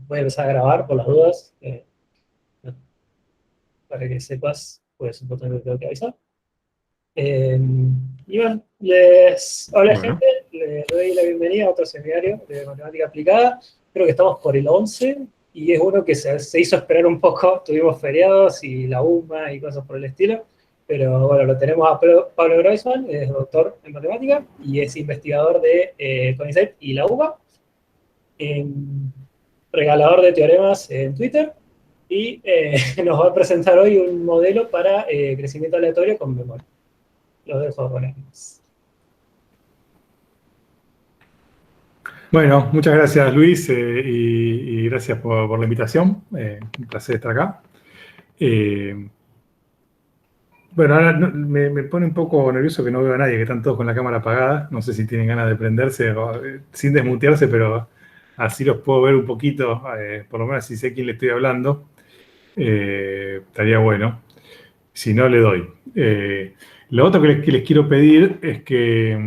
Voy a empezar a grabar por las dudas, para que sepas, pues un botón que tengo que avisar. Y bueno, hola Bueno, gente, les doy la bienvenida a otro seminario de matemática aplicada. Creo que estamos por el 11 y es uno que se hizo esperar un poco. Tuvimos feriados y la UMA y cosas por el estilo, pero bueno, lo tenemos a Pablo Groisman, es doctor en matemática y es investigador de CONICET y la UMA, regalador de teoremas en Twitter, y nos va a presentar hoy un modelo para crecimiento aleatorio con memoria. Los dejo con él. bueno, muchas gracias Luis y gracias por la invitación. Un placer estar acá. Bueno, ahora me pone un poco nervioso que no veo a nadie, que están todos con la cámara apagada. No sé si tienen ganas de prenderse sin desmutearse, pero así los puedo ver un poquito, por lo menos si sé a quién le estoy hablando. Estaría bueno. Si no, le doy. Lo otro que les quiero pedir es que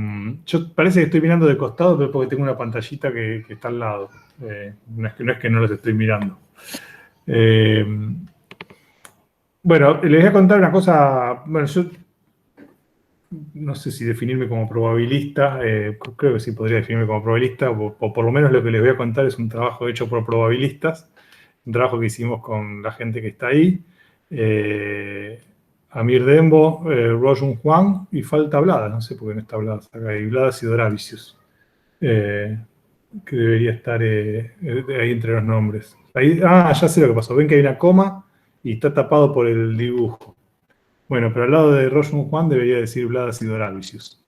yo parece que estoy mirando de costado, pero porque tengo una pantallita que está al lado. No es que no los estoy mirando. Eh, bueno, les voy a contar una cosa. Bueno, yo no sé si definirme como probabilista. Creo que sí podría definirme como probabilista, o por lo menos lo que les voy a contar es un trabajo hecho por probabilistas. Un trabajo que hicimos con la gente que está ahí. Amir Dembo, Rojun Juan y falta Blada, no sé por qué no está Blada acá, y Blada Sidoravicius, que debería estar ahí entre los nombres. Ahí, ya sé lo que pasó, ven que hay una coma y está tapado por el dibujo. Bueno, pero al lado de Rojun Juan debería decir Blada Sidoravicius.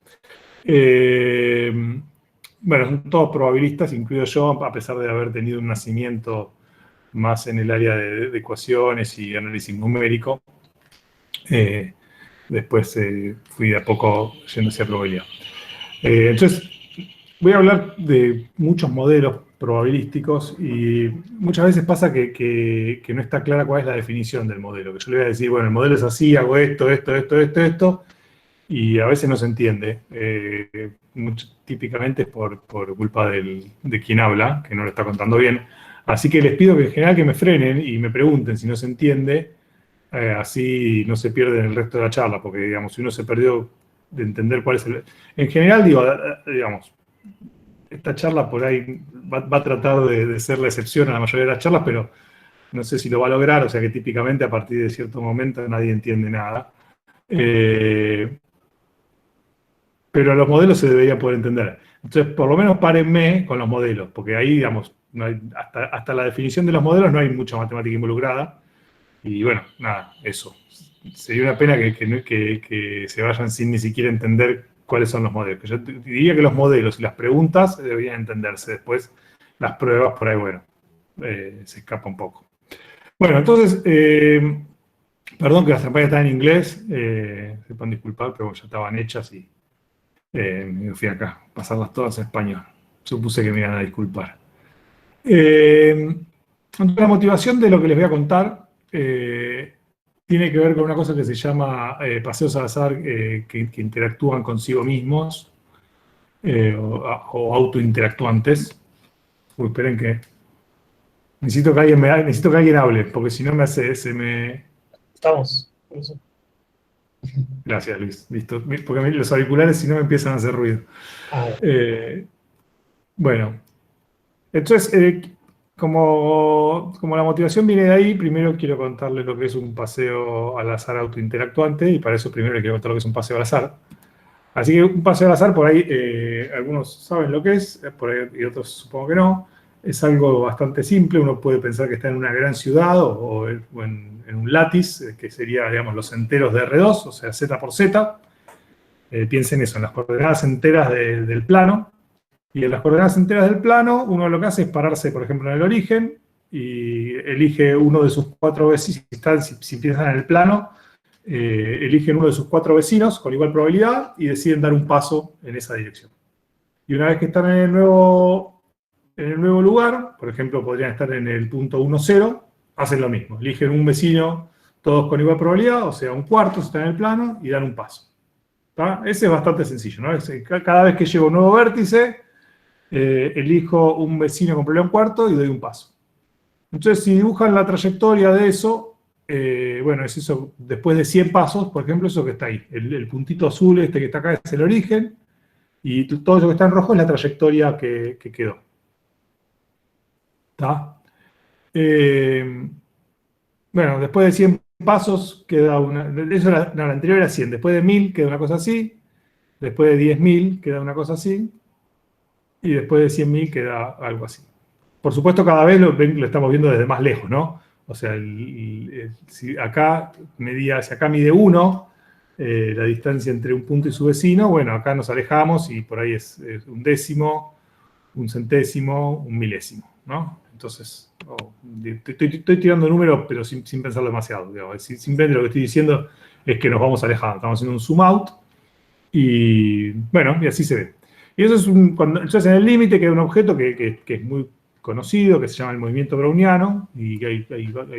Bueno, son todos probabilistas, incluido yo, a pesar de haber tenido un nacimiento más en el área de ecuaciones y análisis numérico. Después fui de a poco yendo hacia probabilidad. Entonces, voy a hablar de muchos modelos probabilísticos y muchas veces pasa que no está clara cuál es la definición del modelo. Que yo le voy a decir, bueno, el modelo es así, hago esto, y a veces no se entiende. Típicamente es por culpa de quien habla, que no lo está contando bien. Así que les pido que en general que me frenen y me pregunten si no se entiende, así no se pierde el resto de la charla, porque digamos, si uno se perdió de entender cuál es el... En general, digamos, esta charla por ahí va a tratar de ser la excepción a la mayoría de las charlas, pero no sé si lo va a lograr, o sea que típicamente a partir de cierto momento nadie entiende nada. Pero los modelos se deberían poder entender. Entonces, por lo menos párenme con los modelos, porque ahí, digamos, no hay, hasta la definición de los modelos no hay mucha matemática involucrada. Y bueno, nada, eso. Sería una pena que se vayan sin ni siquiera entender cuáles son los modelos. Yo diría que los modelos y las preguntas deberían entenderse. Después, las pruebas, por ahí, bueno, se escapa un poco. Bueno, entonces, perdón que las campañas están en inglés, se pueden disculpar, pero ya estaban hechas y me fui acá, pasarlas todas a español. Supuse que me iban a disculpar. La motivación de lo que les voy a contar tiene que ver con una cosa que se llama paseos al azar que interactúan consigo mismos o autointeractuantes. Uy, esperen que necesito que alguien hable, porque si no me hace, Estamos. Gracias, Luis. Listo. Porque los auriculares si no me empiezan a hacer ruido. Bueno, entonces, como la motivación viene de ahí, primero quiero contarles lo que es un paseo al azar autointeractuante, y para eso primero les quiero contar lo que es un paseo al azar. Así que un paseo al azar, por ahí algunos saben lo que es, por ahí, y otros supongo que no. Es algo bastante simple, uno puede pensar que está en una gran ciudad o en un látiz, que sería, digamos, los enteros de R2, o sea, Z por Z. Piensen eso, en las coordenadas enteras del plano. Y en las coordenadas enteras del plano, uno lo que hace es pararse, por ejemplo, en el origen y elige uno de sus 4 vecinos. Si piensan en el plano, eligen uno de sus 4 vecinos con igual probabilidad y deciden dar un paso en esa dirección. Y una vez que están en el nuevo lugar, por ejemplo, podrían estar en el punto 1, 0, hacen lo mismo. Eligen un vecino, todos con igual probabilidad, o sea, un cuarto, si están en el plano, y dan un paso. ¿Tá? Ese es bastante sencillo, ¿no? Cada vez que llega un nuevo vértice, elijo un vecino con probabilidad un cuarto y doy un paso. Entonces, si dibujan la trayectoria de eso, bueno, es eso, después de 100 pasos, por ejemplo, eso que está ahí. El puntito azul este que está acá es el origen, y todo eso que está en rojo es la trayectoria que quedó. ¿Está? Bueno, después de 100 pasos queda una... Eso no, la anterior era 100. Después de 1000 queda una cosa así. Después de 10.000 queda una cosa así. Y después de 100.000 queda algo así. Por supuesto, cada vez lo estamos viendo desde más lejos, ¿no? O sea, si acá mide 1, la distancia entre un punto y su vecino, bueno, acá nos alejamos y por ahí es un décimo, un centésimo, un milésimo, ¿no? Entonces, estoy tirando números, pero sin pensarlo demasiado. Digamos. Simplemente lo que estoy diciendo es que nos vamos alejando. Estamos haciendo un zoom out y, bueno, y así se ve. Y eso es cuando estás en el límite, queda un objeto que es muy conocido, que se llama el movimiento browniano, y hay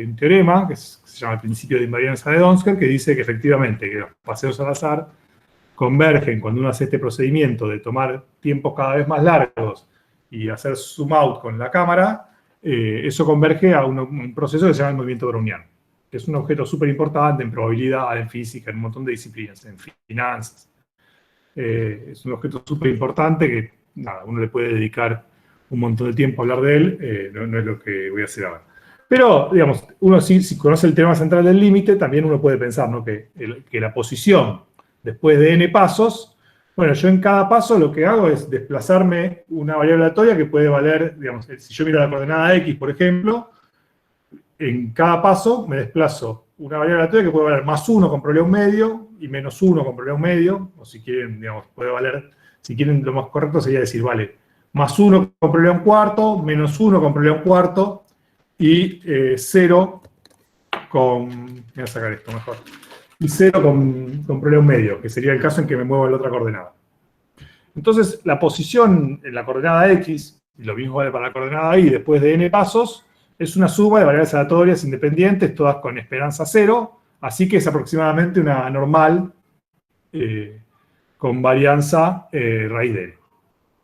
un teorema que se llama el principio de invarianza de Donsker, que dice que efectivamente que los paseos al azar convergen cuando uno hace este procedimiento de tomar tiempos cada vez más largos y hacer zoom out con la cámara, eso converge a un proceso que se llama el movimiento browniano, que es un objeto súper importante en probabilidad, en física, en un montón de disciplinas, en finanzas. Es un objeto súper importante que, nada, uno le puede dedicar un montón de tiempo a hablar de él, no es lo que voy a hacer ahora. Pero, digamos, uno si conoce el teorema central del límite, también uno puede pensar, ¿no? que la posición después de n pasos, bueno, yo en cada paso lo que hago es desplazarme una variable aleatoria que puede valer, digamos, si yo miro la coordenada x, por ejemplo, en cada paso me desplazo una variable aleatoria que puede valer más 1 con probabilidad 1 medio y menos 1 con probabilidad 1 medio, o si quieren, digamos, puede valer, si quieren lo más correcto sería decir, vale, más 1 con probabilidad 1 cuarto, menos 1 con probabilidad 1 cuarto, y 0 con, voy a sacar esto mejor, y 0 con probabilidad 1 medio, que sería el caso en que me muevo en la otra coordenada. Entonces, la posición en la coordenada x, y lo mismo vale para la coordenada y, después de n pasos, es una suma de variables aleatorias independientes, todas con esperanza 0, así que es aproximadamente una normal con varianza raíz de n.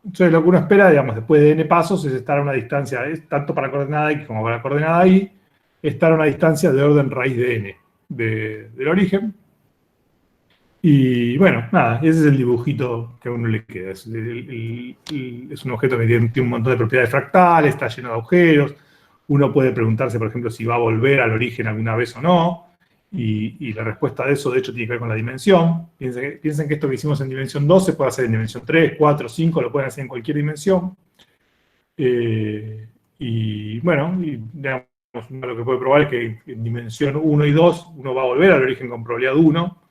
Entonces, lo que uno espera, digamos, después de n pasos, es estar a una distancia, tanto para la coordenada x como para la coordenada y, estar a una distancia de orden raíz de n del origen. Y bueno, nada, ese es el dibujito que a uno le queda. Es un objeto que tiene un montón de propiedades fractales, está lleno de agujeros. Uno puede preguntarse, por ejemplo, si va a volver al origen alguna vez o no. Y la respuesta de eso, de hecho, tiene que ver con la dimensión. Piensen que esto que hicimos en dimensión 2 se puede hacer en dimensión 3, 4, 5, lo pueden hacer en cualquier dimensión. Y bueno, digamos, lo que puede probar es que en dimensión 1 y 2 uno va a volver al origen con probabilidad 1,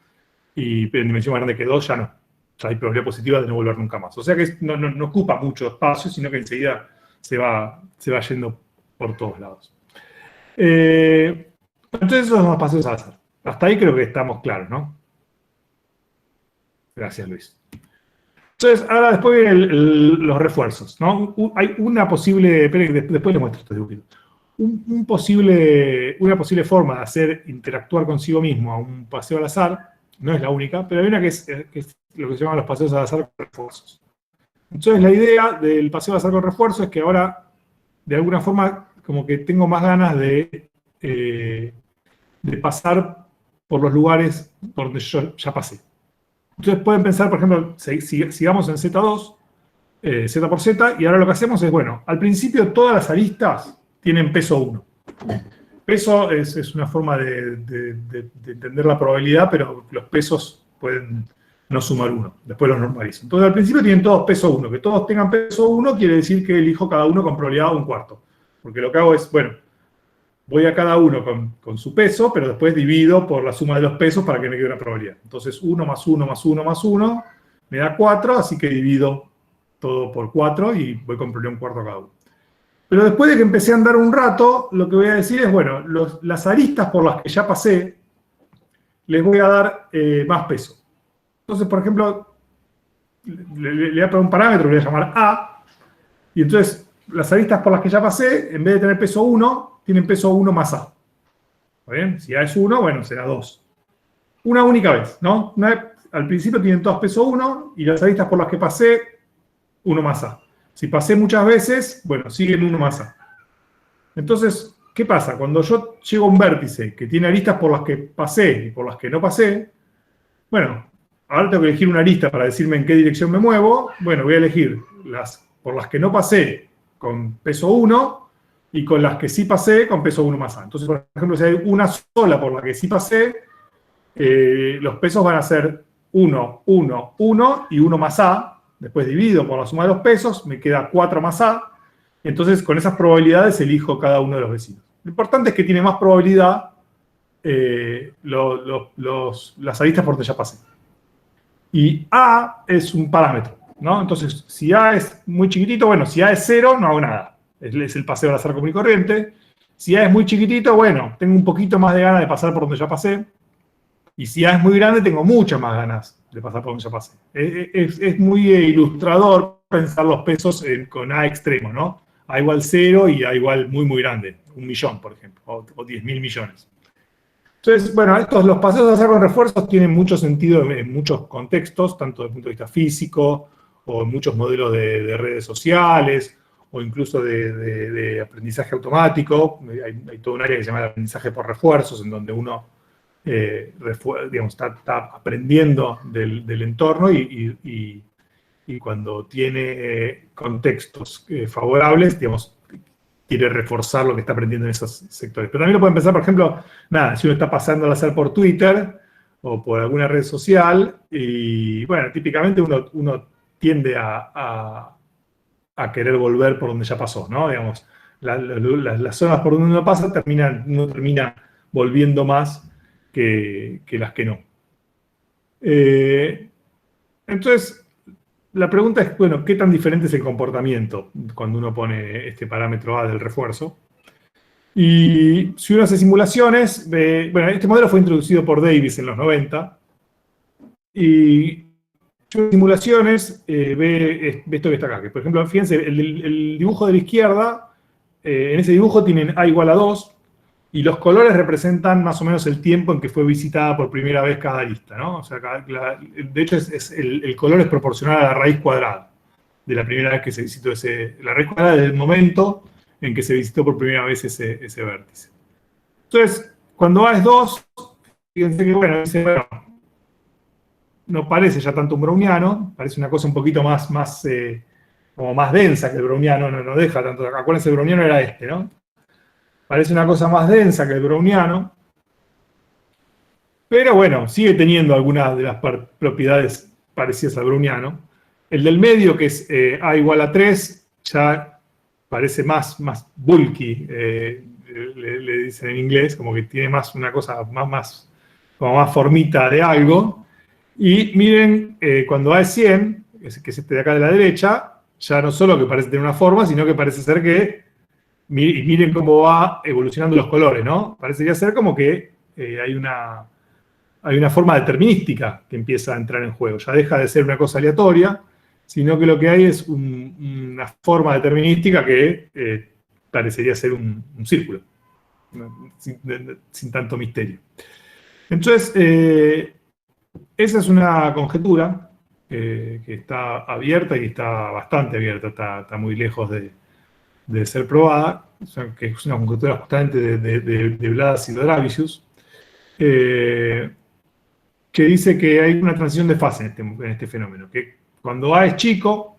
pero en dimensión más grande que 2 ya no. Ya hay probabilidad positiva de no volver nunca más. O sea que no ocupa mucho espacio, sino que enseguida se va yendo por todos lados. Entonces esos son los paseos al azar. Hasta ahí creo que estamos claros, ¿no? Gracias, Luis. Entonces, ahora después vienen los refuerzos, ¿no? Hay una posible, esperen, después les muestro estos dibujitos. Una posible forma de hacer interactuar consigo mismo a un paseo al azar, no es la única, pero hay una que es lo que se llaman los paseos al azar con refuerzos. Entonces, la idea del paseo al azar con refuerzo es que ahora, de alguna forma, como que tengo más ganas de pasar por los lugares por donde yo ya pasé. Entonces pueden pensar, por ejemplo, sigamos en Z2, Z por Z, y ahora lo que hacemos es, bueno, al principio todas las aristas tienen peso 1. Peso es una forma de entender la probabilidad, pero los pesos pueden no sumar 1, después los normalizo. Entonces al principio tienen todos peso 1, que todos tengan peso 1 quiere decir que elijo cada uno con probabilidad 1 cuarto. Porque lo que hago es, bueno, voy a cada uno con su peso, pero después divido por la suma de los pesos para que me quede una probabilidad. Entonces 1 más 1 más 1 más 1 me da 4, así que divido todo por 4 y voy con probabilidad 1 cuarto cada uno. Pero después de que empecé a andar un rato, lo que voy a decir es, bueno, las aristas por las que ya pasé, les voy a dar más peso. Entonces, por ejemplo, le voy a poner un parámetro, le voy a llamar A, y entonces las aristas por las que ya pasé, en vez de tener peso 1, tienen peso 1 más A. ¿Está bien? Si A es 1, bueno, será 2. Una única vez, ¿no? Al principio tienen todas peso 1, y las aristas por las que pasé, 1 más A. Si pasé muchas veces, bueno, sigue en 1 más A. Entonces, ¿qué pasa? Cuando yo llego a un vértice que tiene aristas por las que pasé y por las que no pasé, bueno, ahora tengo que elegir una arista para decirme en qué dirección me muevo. Bueno, voy a elegir las por las que no pasé con peso 1 y con las que sí pasé con peso 1 más A. Entonces, por ejemplo, si hay una sola por la que sí pasé, los pesos van a ser 1, 1, 1 y 1 más A. Después divido por la suma de los pesos, me queda 4 más A. Entonces, con esas probabilidades elijo cada uno de los vecinos. Lo importante es que tiene más probabilidad las aristas por donde ya pasé. Y A es un parámetro, ¿no? Entonces, si A es muy chiquitito, bueno, si A es 0, no hago nada. Es el paseo al azar común y corriente. Si A es muy chiquitito, bueno, tengo un poquito más de ganas de pasar por donde ya pasé. Y si A es muy grande, tengo muchas más ganas de pasar por donde ya pasé. Es muy ilustrador pensar los pesos con A extremo, ¿no? A igual 0 y A igual muy, muy grande. 1.000.000, por ejemplo, o 10.000 millones. Entonces, bueno, los paseos de azar con refuerzos tienen mucho sentido en muchos contextos, tanto desde el punto de vista físico, o en muchos modelos de redes sociales, o incluso de aprendizaje automático. Hay todo un área que se llama el aprendizaje por refuerzos, en donde uno digamos, está aprendiendo del entorno y cuando tiene contextos favorables, digamos, quiere reforzar lo que está aprendiendo en esos sectores. Pero también lo pueden pensar, por ejemplo, nada, si uno está pasando al azar por Twitter o por alguna red social, y bueno, típicamente uno tiende a querer volver por donde ya pasó, ¿no? Digamos, las zonas por donde uno pasa uno termina volviendo más que las que no. Entonces, la pregunta es, bueno, ¿qué tan diferente es el comportamiento cuando uno pone este parámetro A del refuerzo? Y si uno hace simulaciones, bueno, este modelo fue introducido por Davis en los 90, y si uno hace simulaciones, ve esto que está acá, que por ejemplo, fíjense, el dibujo de la izquierda, en ese dibujo tienen A igual a 2, y los colores representan más o menos el tiempo en que fue visitada por primera vez cada arista, ¿no? O sea, de hecho, el color es proporcional a la raíz cuadrada de la primera vez que se visitó la raíz cuadrada del momento en que se visitó por primera vez ese vértice. Entonces, cuando A es 2, fíjense que, bueno, no parece ya tanto un browniano, parece una cosa un poquito más como más densa que el browniano, no deja tanto. Acuérdense, el browniano era este, ¿no? Parece una cosa más densa que el browniano, pero bueno, sigue teniendo algunas de las propiedades parecidas al browniano. El del medio, que es A igual a 3, ya parece más bulky, le dicen en inglés, como que tiene más una cosa como más formita de algo. Y miren, cuando A es 100, que es este de acá de la derecha, ya no solo que parece tener una forma, sino que parece ser que, y miren cómo va evolucionando los colores, ¿no? Parecería ser como que hay una forma determinística que empieza a entrar en juego. Ya deja de ser una cosa aleatoria, sino que lo que hay es una forma determinística que parecería ser un círculo, sin tanto misterio. Entonces, esa es una conjetura que está abierta y está bastante abierta, está muy lejos de ser probada, o sea, que es una conjetura justamente de Bladas y Dravicius, que dice que hay una transición de fase en este fenómeno, que cuando A es chico,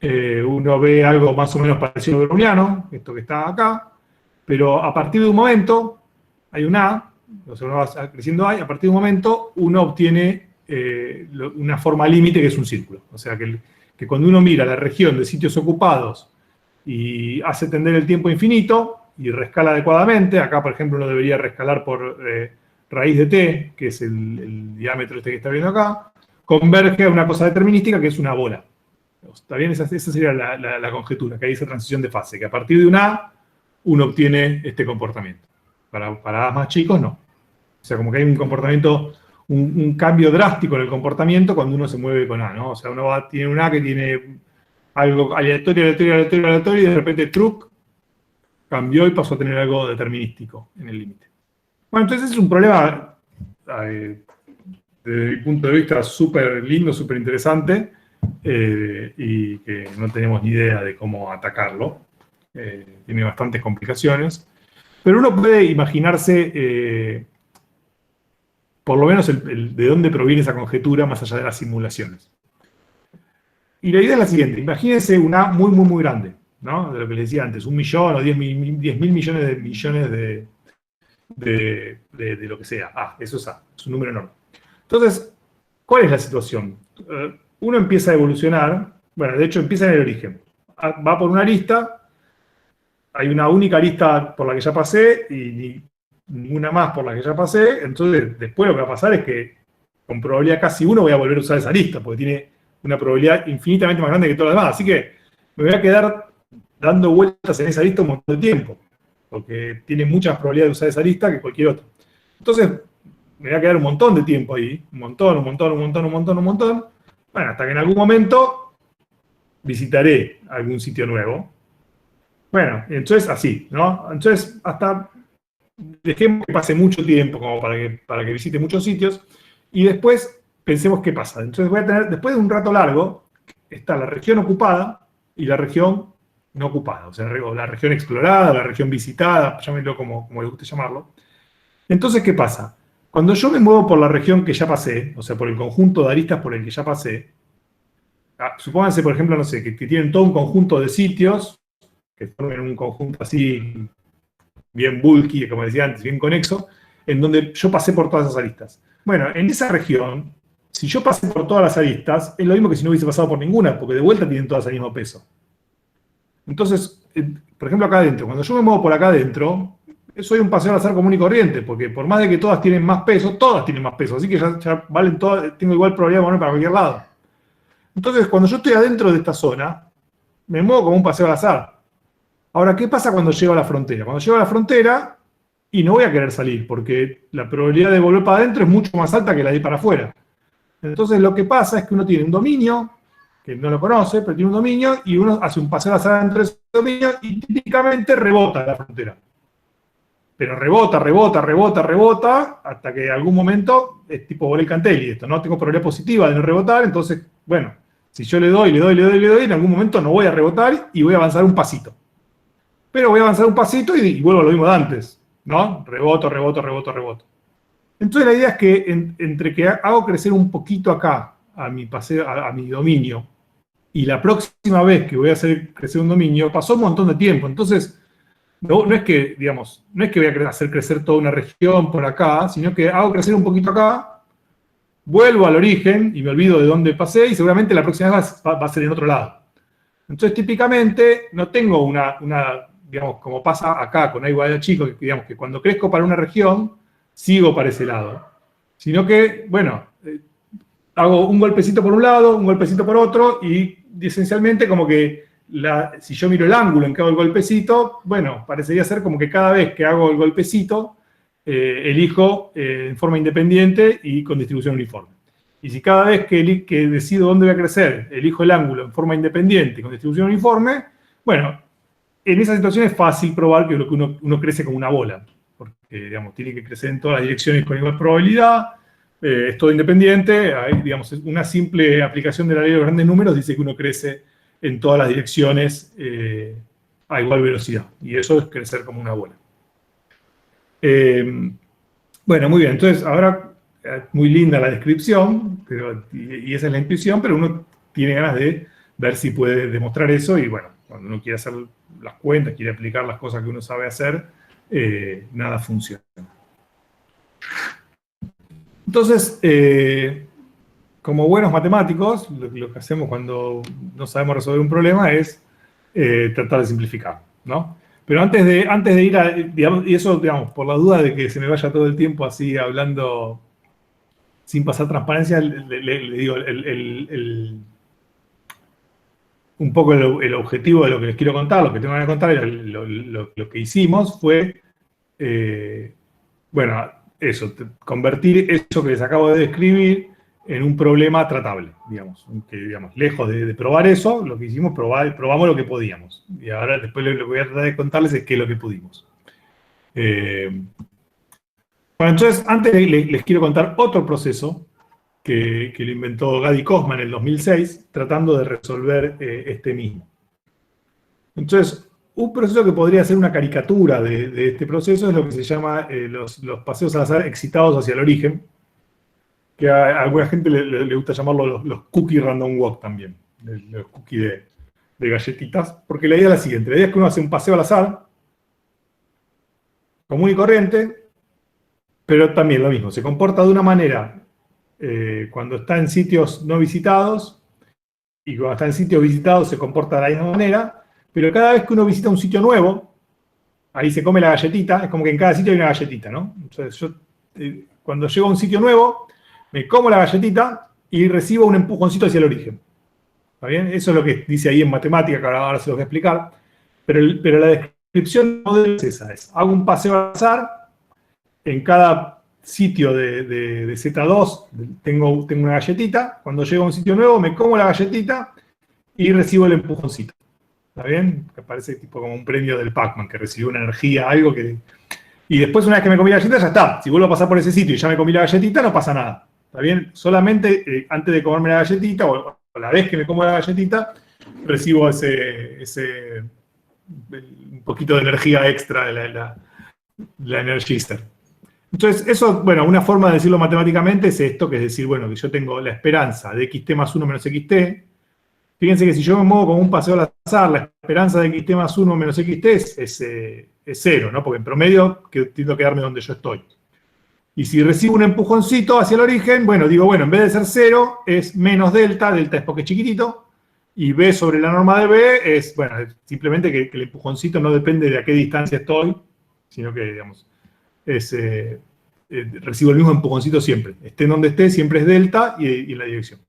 uno ve algo más o menos parecido al browniano, esto que está acá, pero a partir de un momento, hay un A, o sea, uno va creciendo A, y a partir de un momento uno obtiene una forma límite que es un círculo. O sea, que cuando uno mira la región de sitios ocupados y hace tender el tiempo infinito y rescala adecuadamente, acá por ejemplo uno debería rescalar por raíz de t, que es el diámetro este que está viendo acá, converge a una cosa determinística que es una bola. ¿Está bien? Esa sería la conjetura, que hay esa transición de fase, que a partir de un A uno obtiene este comportamiento. Para A más chicos, no. O sea, como que hay un comportamiento, un cambio drástico en el comportamiento cuando uno se mueve con A, ¿no? O sea, tiene un A que tiene algo aleatorio, y de repente, truc, cambió y pasó a tener algo determinístico en el límite. Bueno, entonces es un problema, desde mi punto de vista, súper lindo, súper interesante, y que no tenemos ni idea de cómo atacarlo. Tiene bastantes complicaciones. Pero uno puede imaginarse, por lo menos, de dónde proviene esa conjetura más allá de las simulaciones. Y la idea es la siguiente. Imagínense una muy, muy, muy grande, ¿no? De lo que les decía antes, 1 millón o 10.000 millones de lo que sea. Eso es A, es un número enorme. Entonces, ¿cuál es la situación? Uno empieza a evolucionar, bueno, de hecho empieza en el origen. Va por una lista, hay una única lista por la que ya pasé y ninguna más por la que ya pasé, entonces después lo que va a pasar es que con probabilidad casi 1 voy a volver a usar esa lista, porque tiene una probabilidad infinitamente más grande que todas las demás. Así que me voy a quedar dando vueltas en esa lista un montón de tiempo, porque tiene muchas probabilidades de usar esa lista que cualquier otra. Entonces, me voy a quedar un montón de tiempo ahí, un montón. Bueno, hasta que en algún momento visitaré algún sitio nuevo. Bueno, entonces así, ¿no? Entonces, hasta dejemos que pase mucho tiempo como para que visite muchos sitios y después pensemos qué pasa. Entonces voy a tener, después de un rato largo, está la región ocupada y la región no ocupada, o sea, la región explorada, la región visitada, llámenlo como les guste llamarlo. Entonces, ¿qué pasa? Cuando yo me muevo por la región que ya pasé, o sea, por el conjunto de aristas por el que ya pasé, supónganse, por ejemplo, no sé, que tienen todo un conjunto de sitios, que formen un conjunto así, bien bulky, como decía antes, bien conexo, en donde yo pasé por todas esas aristas. Bueno, en esa región, si yo pasé por todas las aristas, es lo mismo que si no hubiese pasado por ninguna, porque de vuelta tienen todas el mismo peso. Entonces, por ejemplo, acá adentro, cuando yo me muevo por acá adentro, soy un paseo al azar común y corriente, porque por más de que todas tienen más peso, todas tienen más peso, así que ya valen todas, tengo igual probabilidad de moverme para cualquier lado. Entonces, cuando yo estoy adentro de esta zona, me muevo como un paseo al azar. Ahora, ¿qué pasa cuando llego a la frontera? Cuando llego a la frontera, y no voy a querer salir, porque la probabilidad de volver para adentro es mucho más alta que la de ir para afuera. Entonces, lo que pasa es que uno tiene un dominio, que no lo conoce, pero tiene un dominio, y uno hace un paseo al azar dentro de ese dominio, y típicamente rebota en la frontera. Pero rebota, hasta que en algún momento es tipo Voley-Cantelli esto, ¿no? Tengo probabilidad positiva de no rebotar, entonces, bueno, si yo le doy, en algún momento no voy a rebotar y voy a avanzar un pasito. Pero voy a avanzar un pasito y vuelvo a lo mismo de antes, ¿no? Reboto. Entonces la idea es que entre que hago crecer un poquito acá a mi paseo, a mi dominio, y la próxima vez que voy a hacer crecer un dominio, pasó un montón de tiempo. Entonces, no es que, digamos, no es que voy a hacer crecer toda una región por acá, sino que hago crecer un poquito acá, vuelvo al origen y me olvido de dónde pasé y seguramente la próxima vez va a ser en otro lado. Entonces, típicamente, no tengo una digamos, como pasa acá con igualdad chico, que digamos que cuando crezco para una región, sigo para ese lado. Sino que, bueno, hago un golpecito por un lado, un golpecito por otro, y esencialmente como que si yo miro el ángulo en que hago el golpecito, bueno, parecería ser como que cada vez que hago el golpecito, elijo en forma independiente y con distribución uniforme. Y si cada vez que decido dónde voy a crecer, elijo el ángulo en forma independiente y con distribución uniforme, bueno, en esa situación es fácil probar que uno crece como una bola, porque, digamos, tiene que crecer en todas las direcciones con igual probabilidad, es todo independiente, hay, digamos, una simple aplicación de la ley de los grandes números dice que uno crece en todas las direcciones a igual velocidad, y eso es crecer como una bola. Bueno, muy bien, entonces ahora, muy linda la descripción, y esa es la intuición, pero uno tiene ganas de ver si puede demostrar eso, y bueno, cuando uno quiere hacer las cuentas, quiere aplicar las cosas que uno sabe hacer, nada funciona. Entonces, como buenos matemáticos, lo que hacemos cuando no sabemos resolver un problema es tratar de simplificar, ¿no? Pero antes de ir a, digamos, y eso, digamos, por la duda de que se me vaya todo el tiempo así hablando sin pasar transparencia, le digo, un poco el objetivo de lo que les quiero contar, lo que tengo que contar, lo que hicimos fue, bueno, eso, convertir eso que les acabo de describir en un problema tratable, digamos. Que, digamos, lejos de probar eso, lo que hicimos, probamos lo que podíamos. Y ahora después lo que voy a tratar de contarles es qué es lo que pudimos. Bueno, entonces, antes les quiero contar otro proceso que lo inventó Gadi Cosma en el 2006, tratando de resolver este mismo. Entonces, un proceso que podría ser una caricatura de este proceso es lo que se llama los paseos al azar excitados hacia el origen, que a alguna gente le gusta llamarlo los cookie random walk también, los cookies de galletitas, porque la idea es la siguiente: la idea es que uno hace un paseo al azar, común y corriente, pero también lo mismo, se comporta de una manera cuando está en sitios no visitados, y cuando está en sitios visitados se comporta de la misma manera, pero cada vez que uno visita un sitio nuevo, ahí se come la galletita, es como que en cada sitio hay una galletita, ¿no? Entonces yo, cuando llego a un sitio nuevo, me como la galletita y recibo un empujoncito hacia el origen. ¿Está bien? Eso es lo que dice ahí en matemática, que ahora se los voy a explicar. Pero la descripción del modelo es esa: hago un paseo al azar, en cada sitio de Z2 tengo una galletita, cuando llego a un sitio nuevo me como la galletita y recibo el empujoncito. ¿Está bien? Que parece tipo como un premio del Pac-Man, que recibió una energía, algo que... Y después, una vez que me comí la galletita, ya está. Si vuelvo a pasar por ese sitio y ya me comí la galletita, no pasa nada. ¿Está bien? Solamente antes de comerme la galletita, o la vez que me como la galletita, recibo un poquito de energía extra de la Energizer. Entonces, eso, bueno, una forma de decirlo matemáticamente es esto, que es decir, bueno, que yo tengo la esperanza de xt más 1 menos xt. Fíjense que si yo me muevo con un paseo al azar, la esperanza de xt más 1 menos xt es 0, ¿no? Porque en promedio tiendo a quedarme donde yo estoy. Y si recibo un empujoncito hacia el origen, bueno, digo, bueno, en vez de ser 0, es menos delta, delta es porque es chiquitito, y b sobre la norma de b es, bueno, simplemente que el empujoncito no depende de a qué distancia estoy, sino que, digamos, recibo el mismo empujoncito siempre. Esté en donde esté, siempre es delta y en la dirección.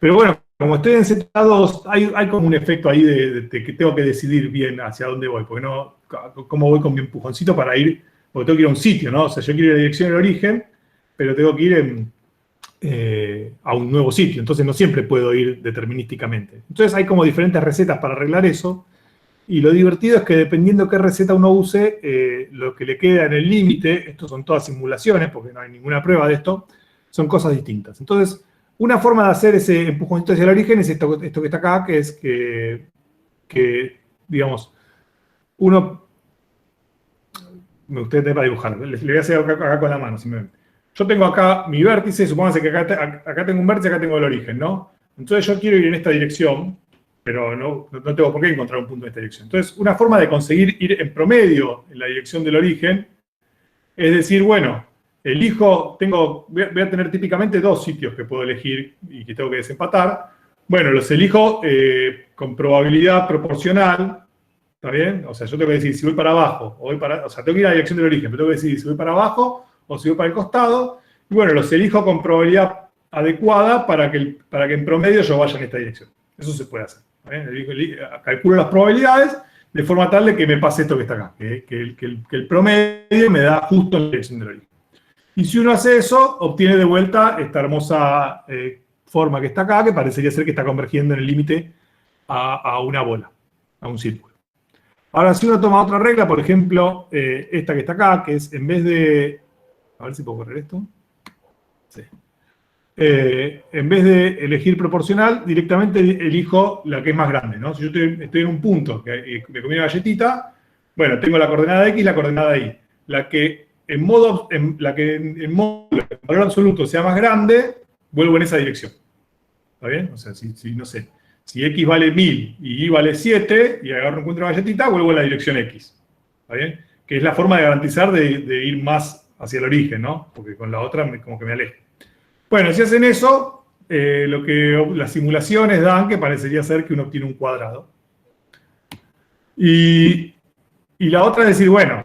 Pero bueno, como estoy en Z2, hay como un efecto ahí de que tengo que decidir bien hacia dónde voy, porque no, cómo voy con mi empujoncito para ir, porque tengo que ir a un sitio, ¿no? O sea, yo quiero ir a la dirección del origen, pero tengo que ir a un nuevo sitio, entonces no siempre puedo ir determinísticamente. Entonces hay como diferentes recetas para arreglar eso, y lo divertido es que dependiendo qué receta uno use, lo que le queda en el límite, estos son todas simulaciones, porque no hay ninguna prueba de esto, son cosas distintas. Entonces, una forma de hacer ese empujoncito hacia el origen es esto que está acá, que es que digamos, uno... Me gustaría tener para dibujar, le voy a hacer acá con la mano, simplemente. Yo tengo acá mi vértice, supónganse que acá tengo un vértice, acá tengo el origen, ¿no? Entonces yo quiero ir en esta dirección, pero no tengo por qué encontrar un punto en esta dirección. Entonces, una forma de conseguir ir en promedio en la dirección del origen es decir, bueno, voy a tener típicamente dos sitios que puedo elegir y que tengo que desempatar. Bueno, los elijo con probabilidad proporcional, ¿está bien? O sea, yo tengo que decir si voy para abajo o sea, tengo que ir a la dirección del origen, pero tengo que decidir si voy para abajo o si voy para el costado. Y bueno, los elijo con probabilidad adecuada para que en promedio yo vaya en esta dirección. Eso se puede hacer. Calculo las probabilidades de forma tal de que me pase esto que está acá, que el promedio me da justo en la dirección del origen. Y si uno hace eso, obtiene de vuelta esta hermosa forma que está acá, que parecería ser que está convergiendo en el límite a una bola, a un círculo. Ahora, si uno toma otra regla, por ejemplo, esta que está acá, que es en vez de... A ver si puedo correr esto. Sí. En vez de elegir proporcional, directamente elijo la que es más grande, ¿no? Si yo estoy en un punto que me comí una galletita, bueno, tengo la coordenada X y la coordenada Y. La que en valor absoluto sea más grande, vuelvo en esa dirección. ¿Está bien? O sea, si no sé, si X vale 1000 y Y vale 7, y encuentro una galletita, vuelvo en la dirección X. ¿Está bien? Que es la forma de garantizar de ir más hacia el origen, ¿no? Porque con la otra como que me alejo. Bueno, si hacen eso, lo que las simulaciones dan, que parecería ser que uno obtiene un cuadrado. Y la otra es decir, bueno,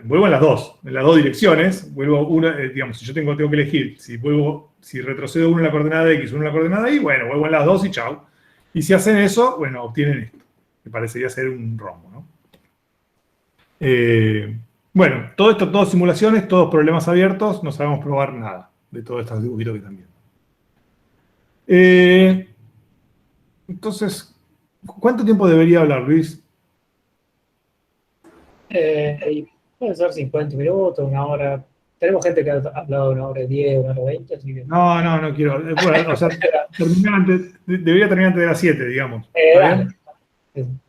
vuelvo en las dos direcciones, vuelvo una, digamos, si yo tengo que elegir, si retrocedo uno en la coordenada X, uno en la coordenada Y, bueno, vuelvo en las dos y chao. Y si hacen eso, bueno, obtienen esto, que parecería ser un rombo, ¿no? Bueno, todo esto, todas simulaciones, todos problemas abiertos, no sabemos probar nada de todos estos dibujitos que están viendo. Entonces, ¿cuánto tiempo debería hablar, Luis? Y puede ser 50 minutos, una hora. tenemos gente que ha hablado 1 hora 10, 1 hora 20, así que... No quiero. Bueno, o sea, debería terminar antes de las 7, digamos. ¿Está dale. bien?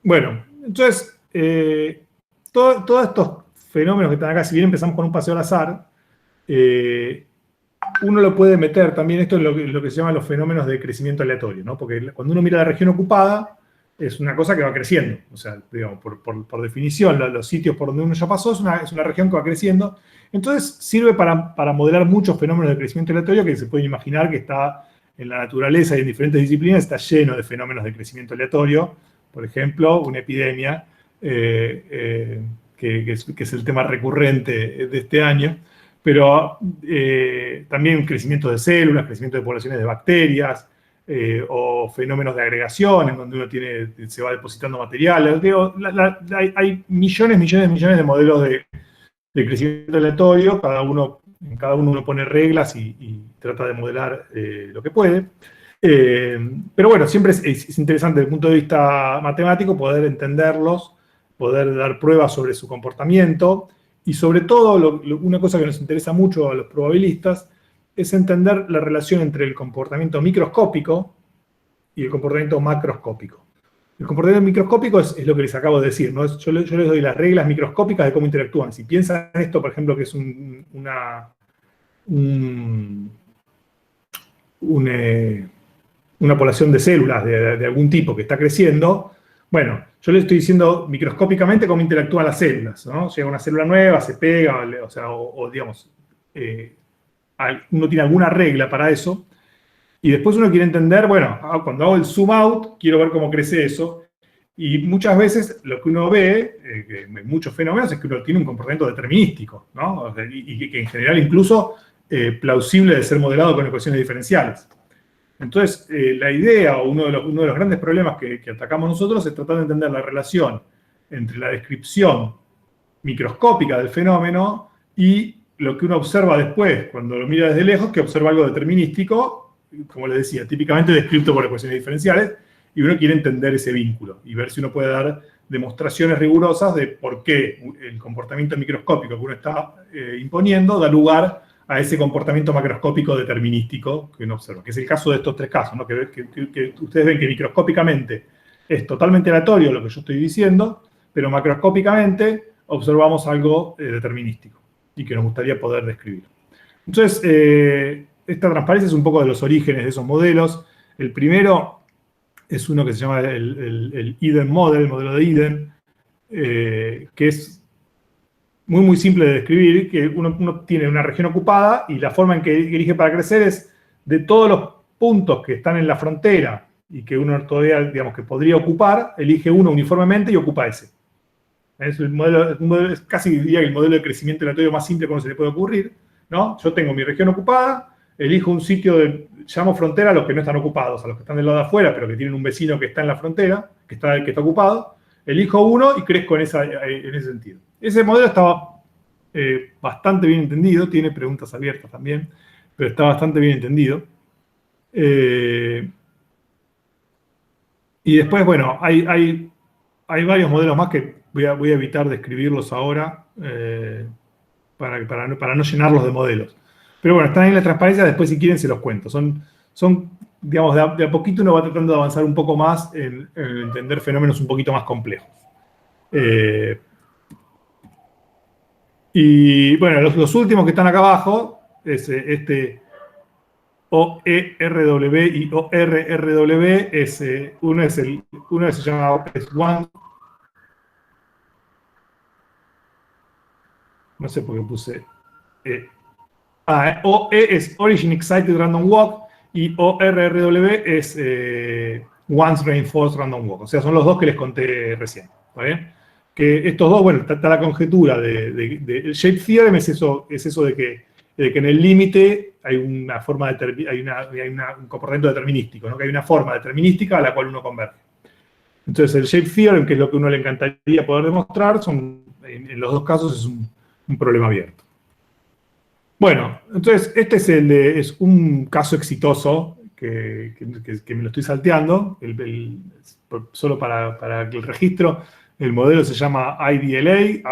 Bueno, entonces, todos estos fenómenos que están acá, si bien empezamos con un paseo al azar, uno lo puede meter también, esto es lo que se llama los fenómenos de crecimiento aleatorio, ¿no? Porque cuando uno mira la región ocupada, es una cosa que va creciendo. O sea, digamos, por definición, los sitios por donde uno ya pasó es una región que va creciendo. Entonces, sirve para modelar muchos fenómenos de crecimiento aleatorio que se pueden imaginar que está en la naturaleza y en diferentes disciplinas, está lleno de fenómenos de crecimiento aleatorio. Por ejemplo, una epidemia, que es el tema recurrente de este año. Pero también crecimiento de células, crecimiento de poblaciones de bacterias, o fenómenos de agregación, en donde uno se va depositando material. Hay millones de modelos de crecimiento aleatorio, en cada uno uno pone reglas y trata de modelar lo que puede. Pero bueno, siempre es interesante desde el punto de vista matemático poder entenderlos, poder dar pruebas sobre su comportamiento, y sobre todo, una cosa que nos interesa mucho a los probabilistas es entender la relación entre el comportamiento microscópico y el comportamiento macroscópico. El comportamiento microscópico es lo que les acabo de decir, ¿no? Yo les doy las reglas microscópicas de cómo interactúan. Si piensan en esto, por ejemplo, que es una población de células de algún tipo que está creciendo, bueno, yo les estoy diciendo microscópicamente cómo interactúan las células, ¿no? Llega una célula nueva, se pega, o digamos, uno tiene alguna regla para eso, y después uno quiere entender, bueno, cuando hago el zoom out, quiero ver cómo crece eso, y muchas veces lo que uno ve, en muchos fenómenos, es que uno tiene un comportamiento determinístico, ¿no? O sea, y que en general incluso plausible de ser modelado con ecuaciones diferenciales. Entonces, la idea, o uno de los grandes problemas que atacamos nosotros es tratar de entender la relación entre la descripción microscópica del fenómeno y lo que uno observa después, cuando lo mira desde lejos, que observa algo determinístico, como les decía, típicamente descrito por ecuaciones diferenciales, y uno quiere entender ese vínculo y ver si uno puede dar demostraciones rigurosas de por qué el comportamiento microscópico que uno está imponiendo da lugar a ese comportamiento macroscópico determinístico que uno observa, que es el caso de estos tres casos, ¿no? Que ustedes ven que microscópicamente es totalmente aleatorio lo que yo estoy diciendo, pero macroscópicamente observamos algo determinístico y que nos gustaría poder describir. Entonces, esta transparencia es un poco de los orígenes de esos modelos. El primero es uno que se llama el Eden Model, el modelo de Eden, que es muy simple de describir, que uno tiene una región ocupada y la forma en que elige para crecer es de todos los puntos que están en la frontera y que uno todavía, digamos, que podría ocupar, elige uno uniformemente y ocupa ese. Es es casi diría el modelo de crecimiento aleatorio más simple como se le puede ocurrir, ¿no? Yo tengo mi región ocupada, elijo un sitio llamo frontera a los que no están ocupados, a los que están del lado de afuera, pero que tienen un vecino que está en la frontera, que está ocupado, elijo uno y crezco en ese sentido. Ese modelo estaba bastante bien entendido, tiene preguntas abiertas también, pero está bastante bien entendido. Y después, bueno, hay varios modelos más que voy a evitar describirlos ahora para no llenarlos de modelos. Pero bueno, están ahí en la transparencia, después si quieren se los cuento. Son digamos, de a poquito uno va tratando de avanzar un poco más en entender fenómenos un poquito más complejos. Y bueno, los últimos que están acá abajo, es este OERW y ORRW, uno se llama One. No sé por qué puse OE es Origin Excited Random Walk y ORRW es Once Reinforced Random Walk. O sea, son los dos que les conté recién. ¿Está bien? Que estos dos, bueno, está la conjetura el Shape Theorem es eso de que en el límite hay una forma hay un comportamiento determinístico, ¿no? Que hay una forma determinística a la cual uno converge. Entonces, el Shape Theorem, que es lo que uno le encantaría poder demostrar, en los dos casos es un problema abierto. Bueno, entonces este es un caso exitoso que me lo estoy salteando, solo para el registro. El modelo se llama IDLA.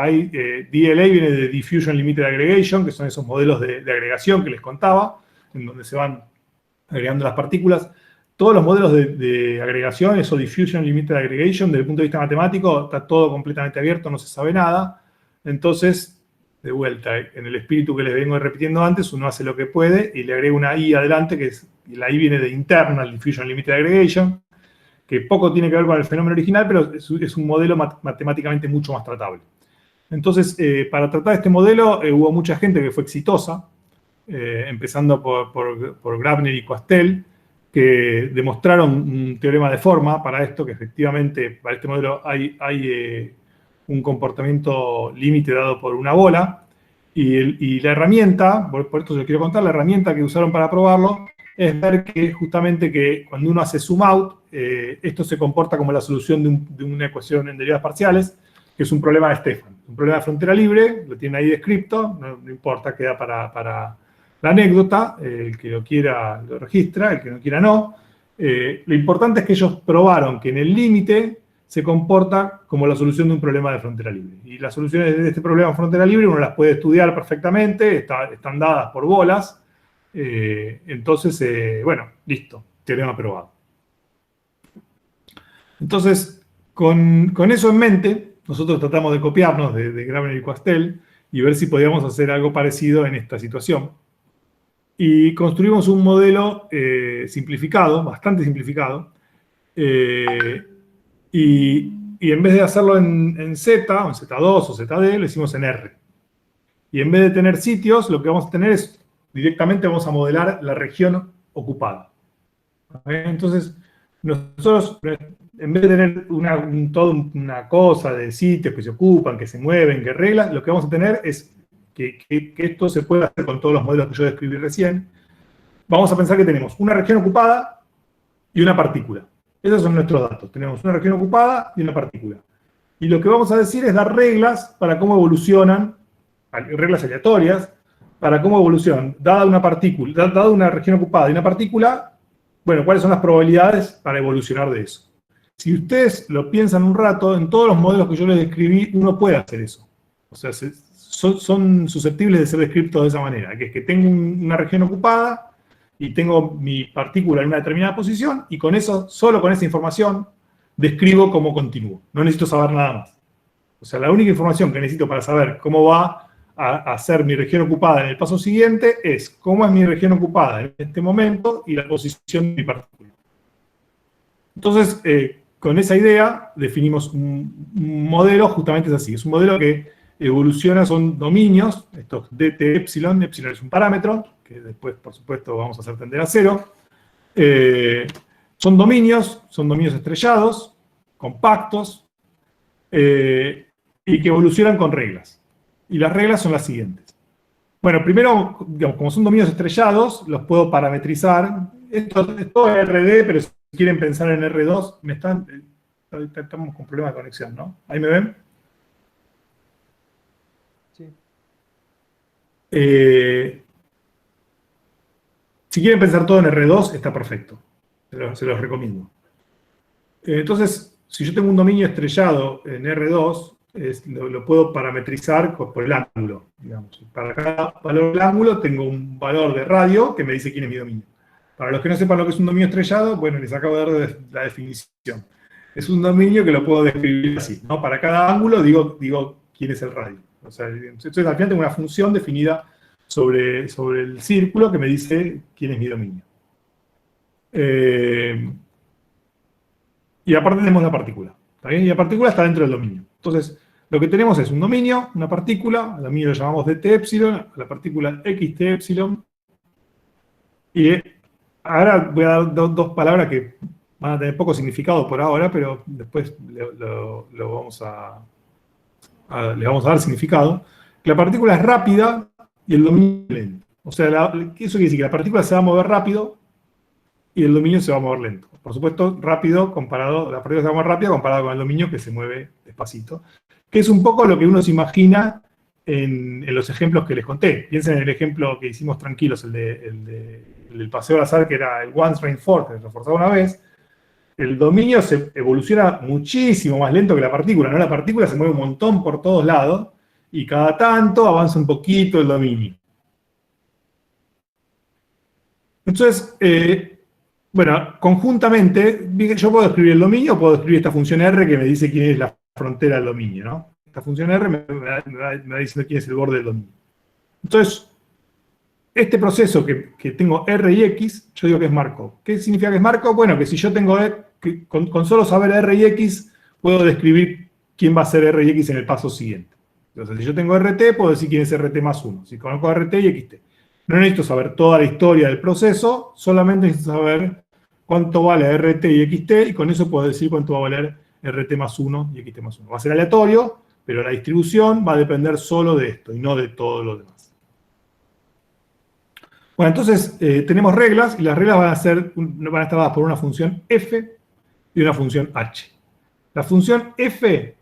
DLA viene de Diffusion Limited Aggregation, que son esos modelos de agregación que les contaba, en donde se van agregando las partículas. Todos los modelos de agregación, eso Diffusion Limited Aggregation, desde el punto de vista matemático, está todo completamente abierto, no se sabe nada. Entonces, de vuelta, en el espíritu que les vengo repitiendo antes, uno hace lo que puede y le agrega una I adelante, y la I viene de Internal Diffusion Limited Aggregation, que poco tiene que ver con el fenómeno original, pero es un modelo matemáticamente mucho más tratable. Entonces, para tratar este modelo, hubo mucha gente que fue exitosa, empezando por Grabner y Coastel, que demostraron un teorema de forma para esto, que efectivamente para este modelo hay un comportamiento límite dado por una bola, y la herramienta, por esto se lo quiero contar, la herramienta que usaron para probarlo es ver que justamente que cuando uno hace zoom out, esto se comporta como la solución de una ecuación en derivadas parciales, que es un problema de Stefan. Un problema de frontera libre, lo tienen ahí descrito, no importa, queda para la anécdota, el que lo quiera lo registra, el que no quiera no. Lo importante es que ellos probaron que en el límite se comporta como la solución de un problema de frontera libre. Y las soluciones de este problema de frontera libre uno las puede estudiar perfectamente, están dadas por bolas. Entonces, bueno, listo, teorema aprobado. Entonces, con eso en mente, nosotros tratamos de copiarnos de Grabner y Coastel y ver si podíamos hacer algo parecido en esta situación. Y construimos un modelo simplificado, bastante simplificado, y en vez de hacerlo en Z, o en Z2 o ZD, lo hicimos en R. Y en vez de tener sitios, lo que vamos a tener es, directamente vamos a modelar la región ocupada. Entonces, nosotros, en vez de tener toda una cosa de sitios que se ocupan, que se mueven, que reglas, lo que vamos a tener es que esto se puede hacer con todos los modelos que yo describí recién. Vamos a pensar que tenemos una región ocupada y una partícula. Esos son nuestros datos. Tenemos una región ocupada y una partícula. Y lo que vamos a decir es dar reglas para cómo evolucionan, reglas aleatorias, para cómo evolucionan, dada una partícula, dada una región ocupada y una partícula, bueno, cuáles son las probabilidades para evolucionar de eso. Si ustedes lo piensan un rato, en todos los modelos que yo les describí, uno puede hacer eso. O sea, son susceptibles de ser descritos de esa manera, que es que tengo una región ocupada y tengo mi partícula en una determinada posición, y con eso, solo con esa información, describo cómo continúo. No necesito saber nada más. O sea, la única información que necesito para saber cómo va a ser mi región ocupada en el paso siguiente es cómo es mi región ocupada en este momento y la posición de mi partícula. Entonces, con esa idea, definimos un modelo, justamente es así. Es un modelo que evoluciona, son dominios, estos dt epsilon, epsilon es un parámetro, que después, por supuesto, vamos a hacer tender a cero. Son dominios estrellados, compactos, y que evolucionan con reglas. Y las reglas son las siguientes. Bueno, primero, digamos, como son dominios estrellados, los puedo parametrizar. Esto es todo RD, pero si quieren pensar en R2, estamos con problemas de conexión, ¿no? ¿Ahí me ven? Sí. Si quieren pensar todo en R2, está perfecto. Se los recomiendo. Entonces, si yo tengo un dominio estrellado en R2, lo puedo parametrizar por el ángulo, digamos. Para cada valor del ángulo tengo un valor de radio que me dice quién es mi dominio. Para los que no sepan lo que es un dominio estrellado, bueno, les acabo de dar la definición. Es un dominio que lo puedo describir así, ¿no? Para cada ángulo digo quién es el radio. O sea, entonces al final tengo una función definida sobre el círculo que me dice quién es mi dominio. Y aparte tenemos la partícula. ¿Está bien? Y la partícula está dentro del dominio. Entonces, lo que tenemos es un dominio, una partícula, al dominio lo llamamos dt epsilon, a la partícula xt epsilon. Y ahora voy a dar dos palabras que van a tener poco significado por ahora, pero después le vamos a dar significado. La partícula es rápida y el dominio es lento. O sea, eso quiere decir que la partícula se va a mover rápido y el dominio se va a mover lento. Por supuesto, la partícula se va a mover rápido comparado con el dominio que se mueve despacito. Que es un poco lo que uno se imagina en los ejemplos que les conté. Piensen en el ejemplo que hicimos tranquilos, el del paseo al azar, que era el once reinforced, reforzado una vez. el dominio se evoluciona muchísimo más lento que la partícula, ¿no? La partícula se mueve un montón por todos lados y cada tanto avanza un poquito el dominio. Entonces, bueno, conjuntamente, yo puedo escribir el dominio o puedo escribir esta función R que me dice quién es la frontera del dominio, ¿no? Esta función R me va diciendo quién es el borde del dominio. Entonces, este proceso que tengo R y X, yo digo que es Markov. ¿Qué significa que es Markov? Bueno, que si yo tengo, con solo saber R y X, puedo describir quién va a ser R y X en el paso siguiente. Entonces, si yo tengo RT, puedo decir quién es RT más 1. Si conozco RT y XT. No necesito saber toda la historia del proceso, solamente necesito saber cuánto vale RT y XT, y con eso puedo decir cuánto va a valer RT más 1 y XT más 1. Va a ser aleatorio, pero la distribución va a depender solo de esto y no de todo lo demás. Bueno, entonces tenemos reglas, y las reglas van a estar dadas por una función f y una función h. La función f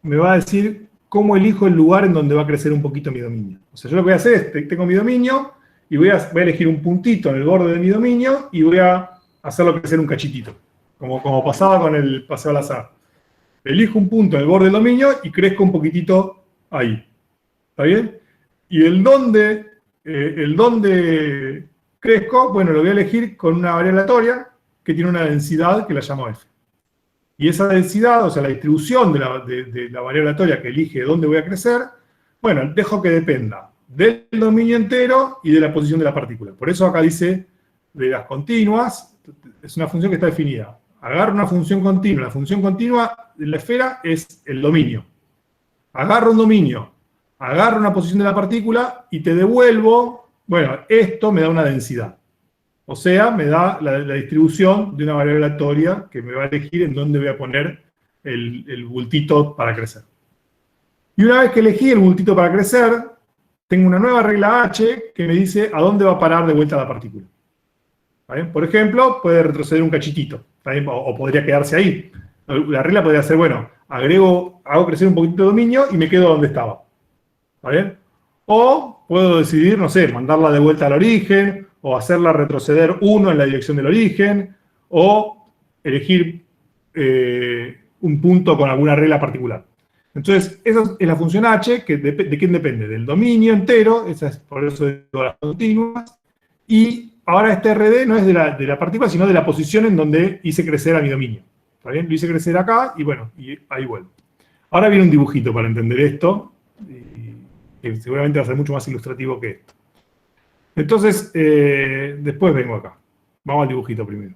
me va a decir cómo elijo el lugar en donde va a crecer un poquito mi dominio. O sea, yo lo que voy a hacer es, tengo mi dominio, y voy a elegir un puntito en el borde de mi dominio, y voy a hacerlo crecer un cachitito, como pasaba con el paseo al azar. Elijo un punto en el borde del dominio y crezco un poquitito ahí. ¿Está bien? Y el dónde crezco, bueno, lo voy a elegir con una variable aleatoria que tiene una densidad que la llamo f. Y esa densidad, o sea, la distribución de la variable aleatoria que elige dónde voy a crecer, bueno, dejo que dependa del dominio entero y de la posición de la partícula. Por eso acá dice de las continuas, es una función que está definida. Agarro una función continua. La función continua de la esfera es el dominio. Agarro un dominio, agarro una posición de la partícula y te devuelvo, bueno, esto me da una densidad. O sea, me da la distribución de una variable aleatoria que me va a elegir en dónde voy a poner el bultito para crecer. Y una vez que elegí el bultito para crecer, tengo una nueva regla H que me dice a dónde va a parar de vuelta la partícula. Por ejemplo, puede retroceder un cachitito, o podría quedarse ahí. La regla podría ser, bueno, hago crecer un poquito de dominio y me quedo donde estaba. ¿Está bien? O puedo decidir, no sé, mandarla de vuelta al origen, o hacerla retroceder 1 en la dirección del origen, o elegir un punto con alguna regla particular. Entonces, esa es la función h, que ¿de quién depende? Del dominio entero, esa es por eso de todas las continuas, y ahora este RD no es de la partícula, sino de la posición en donde hice crecer a mi dominio. ¿Está bien? Lo hice crecer acá, y bueno, y ahí vuelvo. Ahora viene un dibujito para entender esto, que seguramente va a ser mucho más ilustrativo que esto. Entonces, después vengo acá. Vamos al dibujito primero.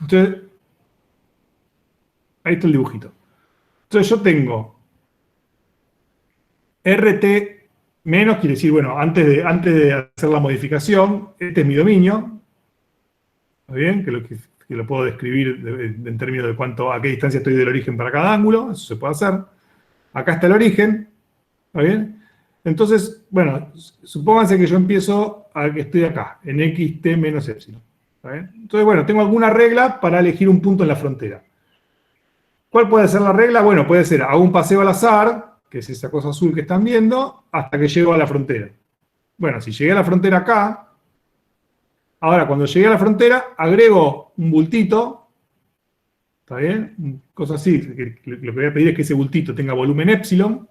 Entonces, ahí está el dibujito. Entonces yo tengo RT menos, quiere decir, bueno, antes de hacer la modificación, este es mi dominio. ¿Está bien? Que lo puedo describir en términos de a qué distancia estoy del origen para cada ángulo. Eso se puede hacer. Acá está el origen. ¿Está bien? Entonces, bueno, supónganse que yo empiezo a que estoy acá, en xt menos epsilon. ¿Está bien? Entonces, bueno, tengo alguna regla para elegir un punto en la frontera. ¿Cuál puede ser la regla? Bueno, puede ser, hago un paseo al azar, que es esa cosa azul que están viendo, hasta que llego a la frontera. Bueno, si llegué a la frontera acá, ahora cuando llegué a la frontera, agrego un bultito, ¿está bien? Cosa así, lo que voy a pedir es que ese bultito tenga volumen epsilon,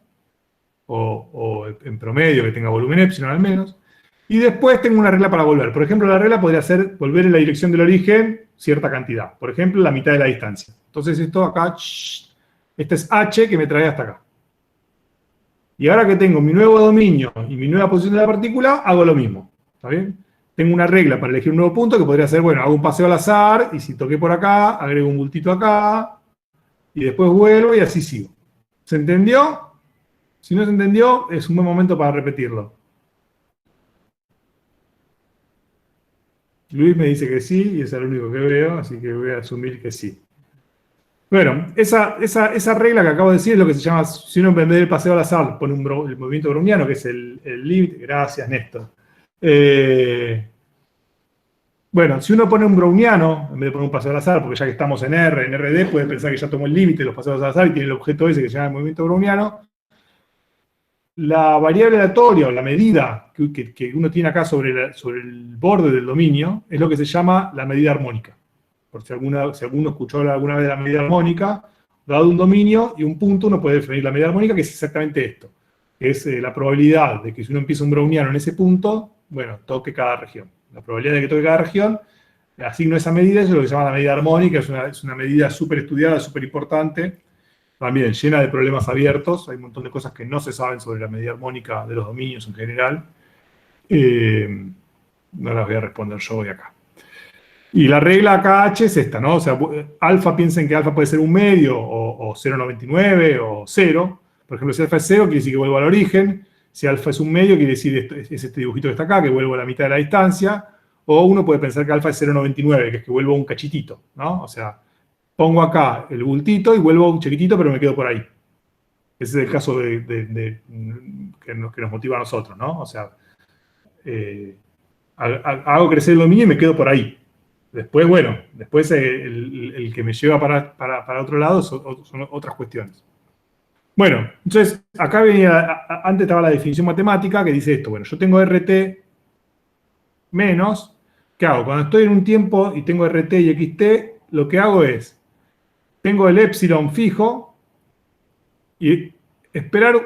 o en promedio que tenga volumen epsilon al menos, y después tengo una regla para volver. Por ejemplo, la regla podría ser volver en la dirección del origen cierta cantidad. Por ejemplo, la mitad de la distancia. Entonces esto acá, este es h que me trae hasta acá. Y ahora que tengo mi nuevo dominio y mi nueva posición de la partícula, hago lo mismo. ¿Está bien? Tengo una regla para elegir un nuevo punto que podría ser, bueno, hago un paseo al azar, y si toqué por acá, agrego un bultito acá, y después vuelvo y así sigo. ¿Se entendió? Si no se entendió, es un buen momento para repetirlo. Luis me dice que sí, y es el único que veo, así que voy a asumir que sí. Bueno, esa regla que acabo de decir es lo que se llama, si uno en vez del paseo al azar pone el movimiento browniano, que es el límite. Gracias, Néstor. Bueno, si uno pone un browniano, en vez de poner un paseo al azar, porque ya que estamos en R, en RD, puede pensar que ya tomó el límite de los paseos al azar y tiene el objeto ese que se llama el movimiento browniano. La variable aleatoria o la medida que uno tiene acá sobre el borde del dominio es lo que se llama la medida armónica. por si alguno escuchó alguna vez la medida armónica, dado un dominio y un punto, uno puede definir la medida armónica, que es exactamente esto. Que es la probabilidad de que si uno empieza un browniano en ese punto, bueno, toque cada región. La probabilidad de que toque cada región, asigno esa medida, eso es lo que se llama la medida armónica, es una medida súper estudiada, súper importante, también llena de problemas abiertos, hay un montón de cosas que no se saben sobre la medida armónica de los dominios en general. No las voy a responder yo hoy acá. Y la regla KH es esta, ¿no? O sea, alfa, piensen que alfa puede ser un medio, o 0,99, o 0. Por ejemplo, si alfa es 0, quiere decir que vuelvo al origen. Si alfa es un medio, quiere decir es este dibujito que está acá, que vuelvo a la mitad de la distancia. O uno puede pensar que alfa es 0,99, que es que vuelvo un cachitito, ¿no? O sea, pongo acá el bultito y vuelvo un chiquitito, pero me quedo por ahí. Ese es el caso que nos motiva a nosotros, ¿no? O sea, hago crecer el dominio y me quedo por ahí. Después, bueno, el que me lleva para otro lado son otras cuestiones. Bueno, entonces, acá venía, antes estaba la definición matemática que dice esto. Bueno, yo tengo RT menos, ¿qué hago? Cuando estoy en un tiempo y tengo RT y XT, lo que hago es, tengo el epsilon fijo y esperar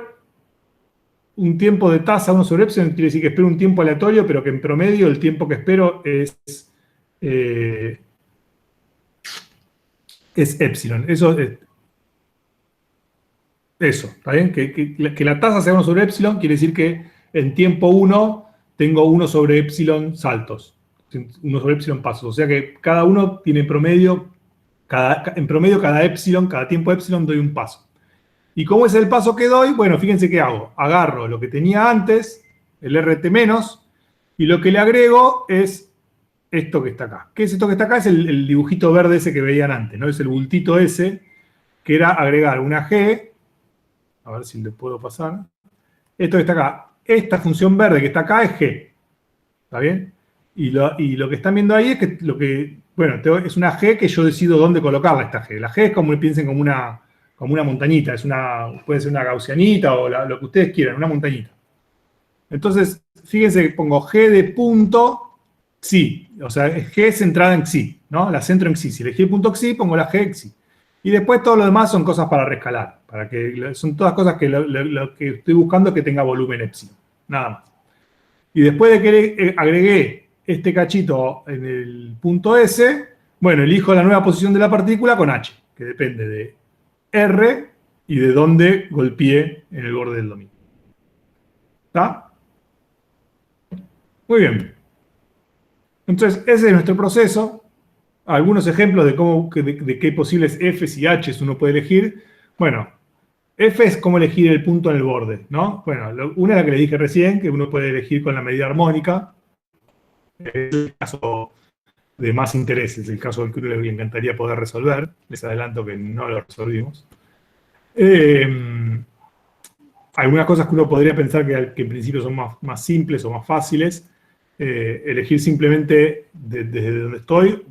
un tiempo de tasa 1 sobre epsilon, quiere decir que espero un tiempo aleatorio, pero que en promedio el tiempo que espero es epsilon. Eso, ¿está bien? Que la tasa sea 1 sobre epsilon quiere decir que en tiempo 1 tengo 1 sobre epsilon saltos, 1 sobre epsilon pasos. O sea que cada uno tiene en promedio cada epsilon, cada tiempo epsilon doy un paso. ¿Y cómo es el paso que doy? Bueno, fíjense qué hago. Agarro lo que tenía antes, el RT menos, y lo que le agrego es esto que está acá. ¿Qué es esto que está acá? Es el dibujito verde ese que veían antes, ¿no? Es el bultito ese, que era agregar una G, a ver si le puedo pasar. Esto que está acá, esta función verde que está acá es G. ¿Está bien? Y lo que están viendo ahí es que, bueno, es una G que yo decido dónde colocarla, esta G. La G es como, piensen como una montañita, puede ser una gaussianita o lo que ustedes quieran, una montañita. Entonces, fíjense que pongo G de punto Xi, o sea, G centrada en Xi, ¿no? La centro en Xi. Si elegí el punto Xi, pongo la G Xi. Y después todo lo demás son cosas para rescalar, son todas cosas que lo que estoy buscando es que tenga volumen epsilon, nada más. Y después de que agregué este cachito en el punto S, bueno, elijo la nueva posición de la partícula con H, que depende de R y de dónde golpeé en el borde del dominio. ¿Está? Muy bien. Entonces, ese es nuestro proceso. Algunos ejemplos de qué posibles Fs y Hs uno puede elegir. Bueno, F es cómo elegir el punto en el borde, ¿no? Bueno, una es la que le dije recién, que uno puede elegir con la medida armónica. Es el caso de más interés, es el caso del que uno le encantaría poder resolver. Les adelanto que no lo resolvimos. Algunas cosas que uno podría pensar que en principio son más simples o más fáciles. Elegir simplemente desde donde estoy,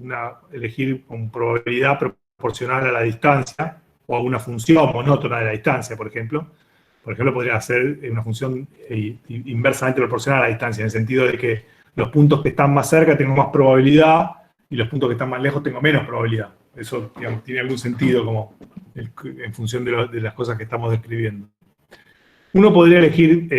elegir con probabilidad proporcional a la distancia, o a una función monótona de la distancia, por ejemplo. Por ejemplo, podría ser una función inversamente proporcional a la distancia, en el sentido de que los puntos que están más cerca tengo más probabilidad, y los puntos que están más lejos tengo menos probabilidad. Eso, digamos, tiene algún sentido como en función de las cosas que estamos describiendo. Uno podría elegir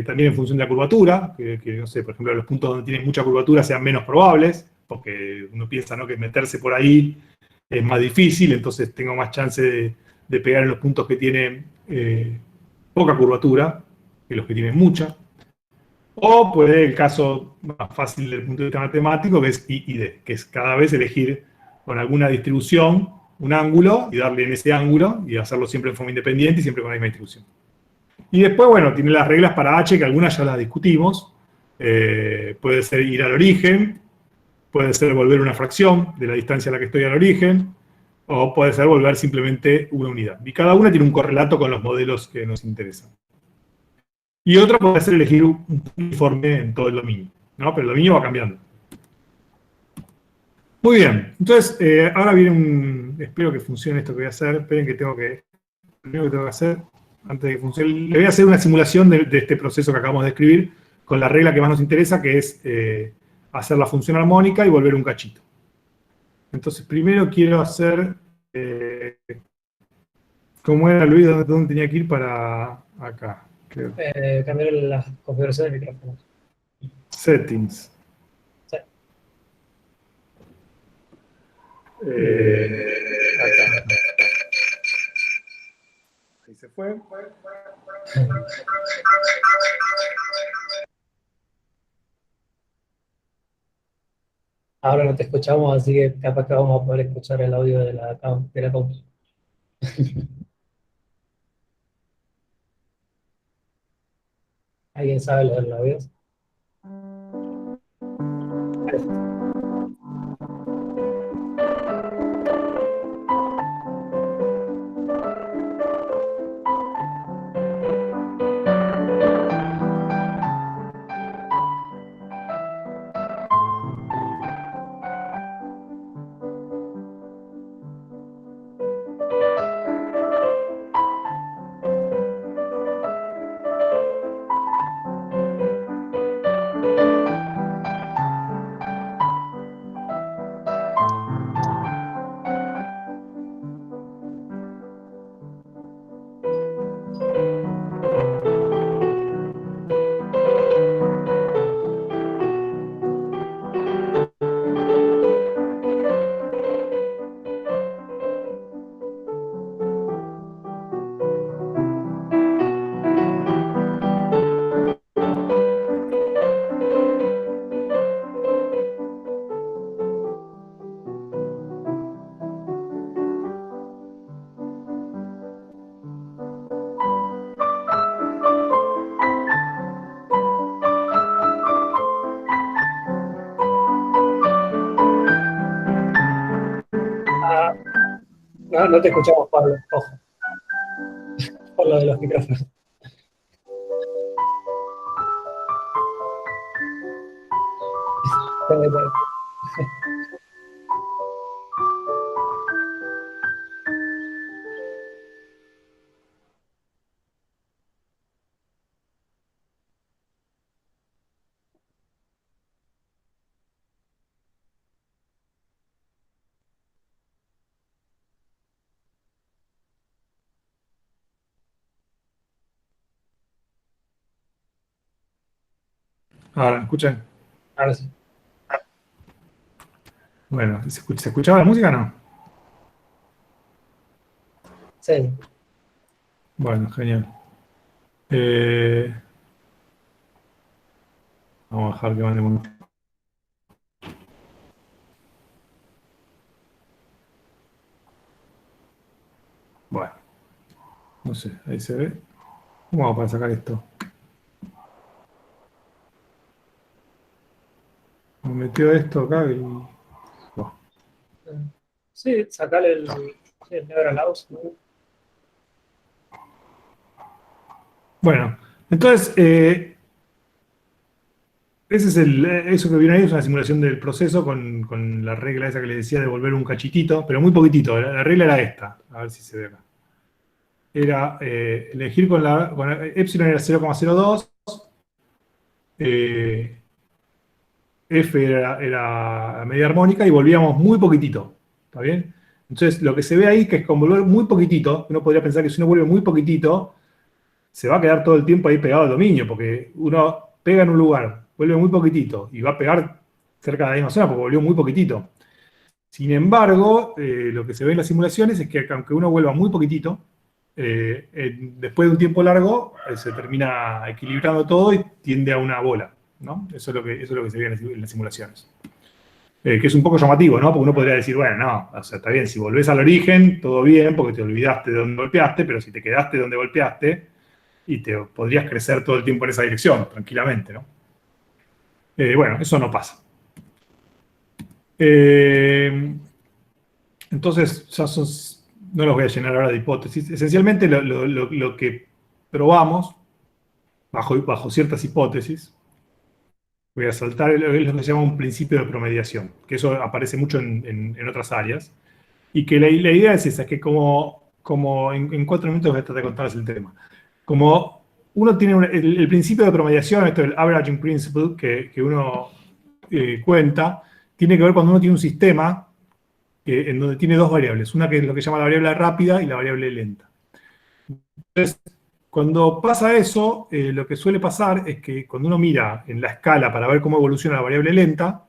también en función de la curvatura, que no sé, por ejemplo, los puntos donde tienen mucha curvatura sean menos probables, porque uno piensa, ¿no?, que meterse por ahí es más difícil, entonces tengo más chance de pegar en los puntos que tienen poca curvatura que los que tienen mucha. O puede el caso más fácil desde el punto de vista matemático, que es I y D, que es cada vez elegir con alguna distribución un ángulo y darle en ese ángulo y hacerlo siempre en forma independiente y siempre con la misma distribución. Y después, bueno, tiene las reglas para H, que algunas ya las discutimos. Puede ser ir al origen, puede ser volver una fracción de la distancia a la que estoy al origen, o puede ser volver simplemente una unidad. Y cada una tiene un correlato con los modelos que nos interesan. Y otra puede ser elegir un uniforme en todo el dominio, ¿no? Pero el dominio va cambiando. Muy bien. Entonces, ahora viene espero que funcione esto que voy a hacer. Esperen que primero que tengo que hacer, antes de que funcione, le voy a hacer una simulación de este proceso que acabamos de escribir, con la regla que más nos interesa, que es hacer la función armónica y volver un cachito. Entonces, primero quiero hacer, ¿cómo era, Luis? ¿Dónde tenía que ir para acá? Creo. Cambiar las configuraciones de micrófono. Settings. Sí. Acá. Ahí se fue. Ahora no te escuchamos, así que capaz que vamos a poder escuchar el audio de la compu. ¿Alguien sabe lo del audio? Ah, no, no te escuchamos, Pablo. Ojo, por lo de los micrófonos. Ahora, ¿me escuchan? Ahora sí. Bueno, ¿se escuchaba la música o no? Sí. Bueno, genial. Eh, Vamos a dejar que mandemos. Bueno, no sé, ahí se ve. ¿Cómo vamos para sacar esto? Me metió esto acá y. Bueno, Sí, sacale el Never Allows, ¿no? Bueno, entonces, ese es eso que viene ahí, es una simulación del proceso con la regla esa que les decía de volver un cachitito, pero muy poquitito. La regla era esta, a ver si se ve acá. Era elegir epsilon era 0,02, eh, F era la media armónica y volvíamos muy poquitito. ¿Está bien? Entonces, lo que se ve ahí es que con volver muy poquitito, uno podría pensar que si uno vuelve muy poquitito, se va a quedar todo el tiempo ahí pegado al dominio, porque uno pega en un lugar, vuelve muy poquitito y va a pegar cerca de la misma zona porque volvió muy poquitito. Sin embargo, lo que se ve en las simulaciones es que aunque uno vuelva muy poquitito, después de un tiempo largo se termina equilibrando todo y tiende a una bola, ¿no? Eso es lo que se ve en las simulaciones. Que es un poco llamativo, ¿no? Porque uno podría decir, bueno, no, o sea, está bien, si volvés al origen, todo bien, porque te olvidaste de dónde golpeaste, pero si te quedaste donde golpeaste, y te podrías crecer todo el tiempo en esa dirección, tranquilamente, ¿no? Bueno, eso no pasa. Entonces, no los voy a llenar ahora de hipótesis. Esencialmente, lo que probamos, bajo ciertas hipótesis, voy a saltar es lo que se llama un principio de promediación, que eso aparece mucho en otras áreas, y que la idea es esa, que como en 4 minutos voy a tratar de contarles el tema. Como uno tiene el principio de promediación, esto es el averaging principle que uno cuenta, tiene que ver cuando uno tiene un sistema en donde tiene dos variables, una que es lo que se llama la variable rápida y la variable lenta. Entonces, cuando pasa eso, lo que suele pasar es que cuando uno mira en la escala para ver cómo evoluciona la variable lenta,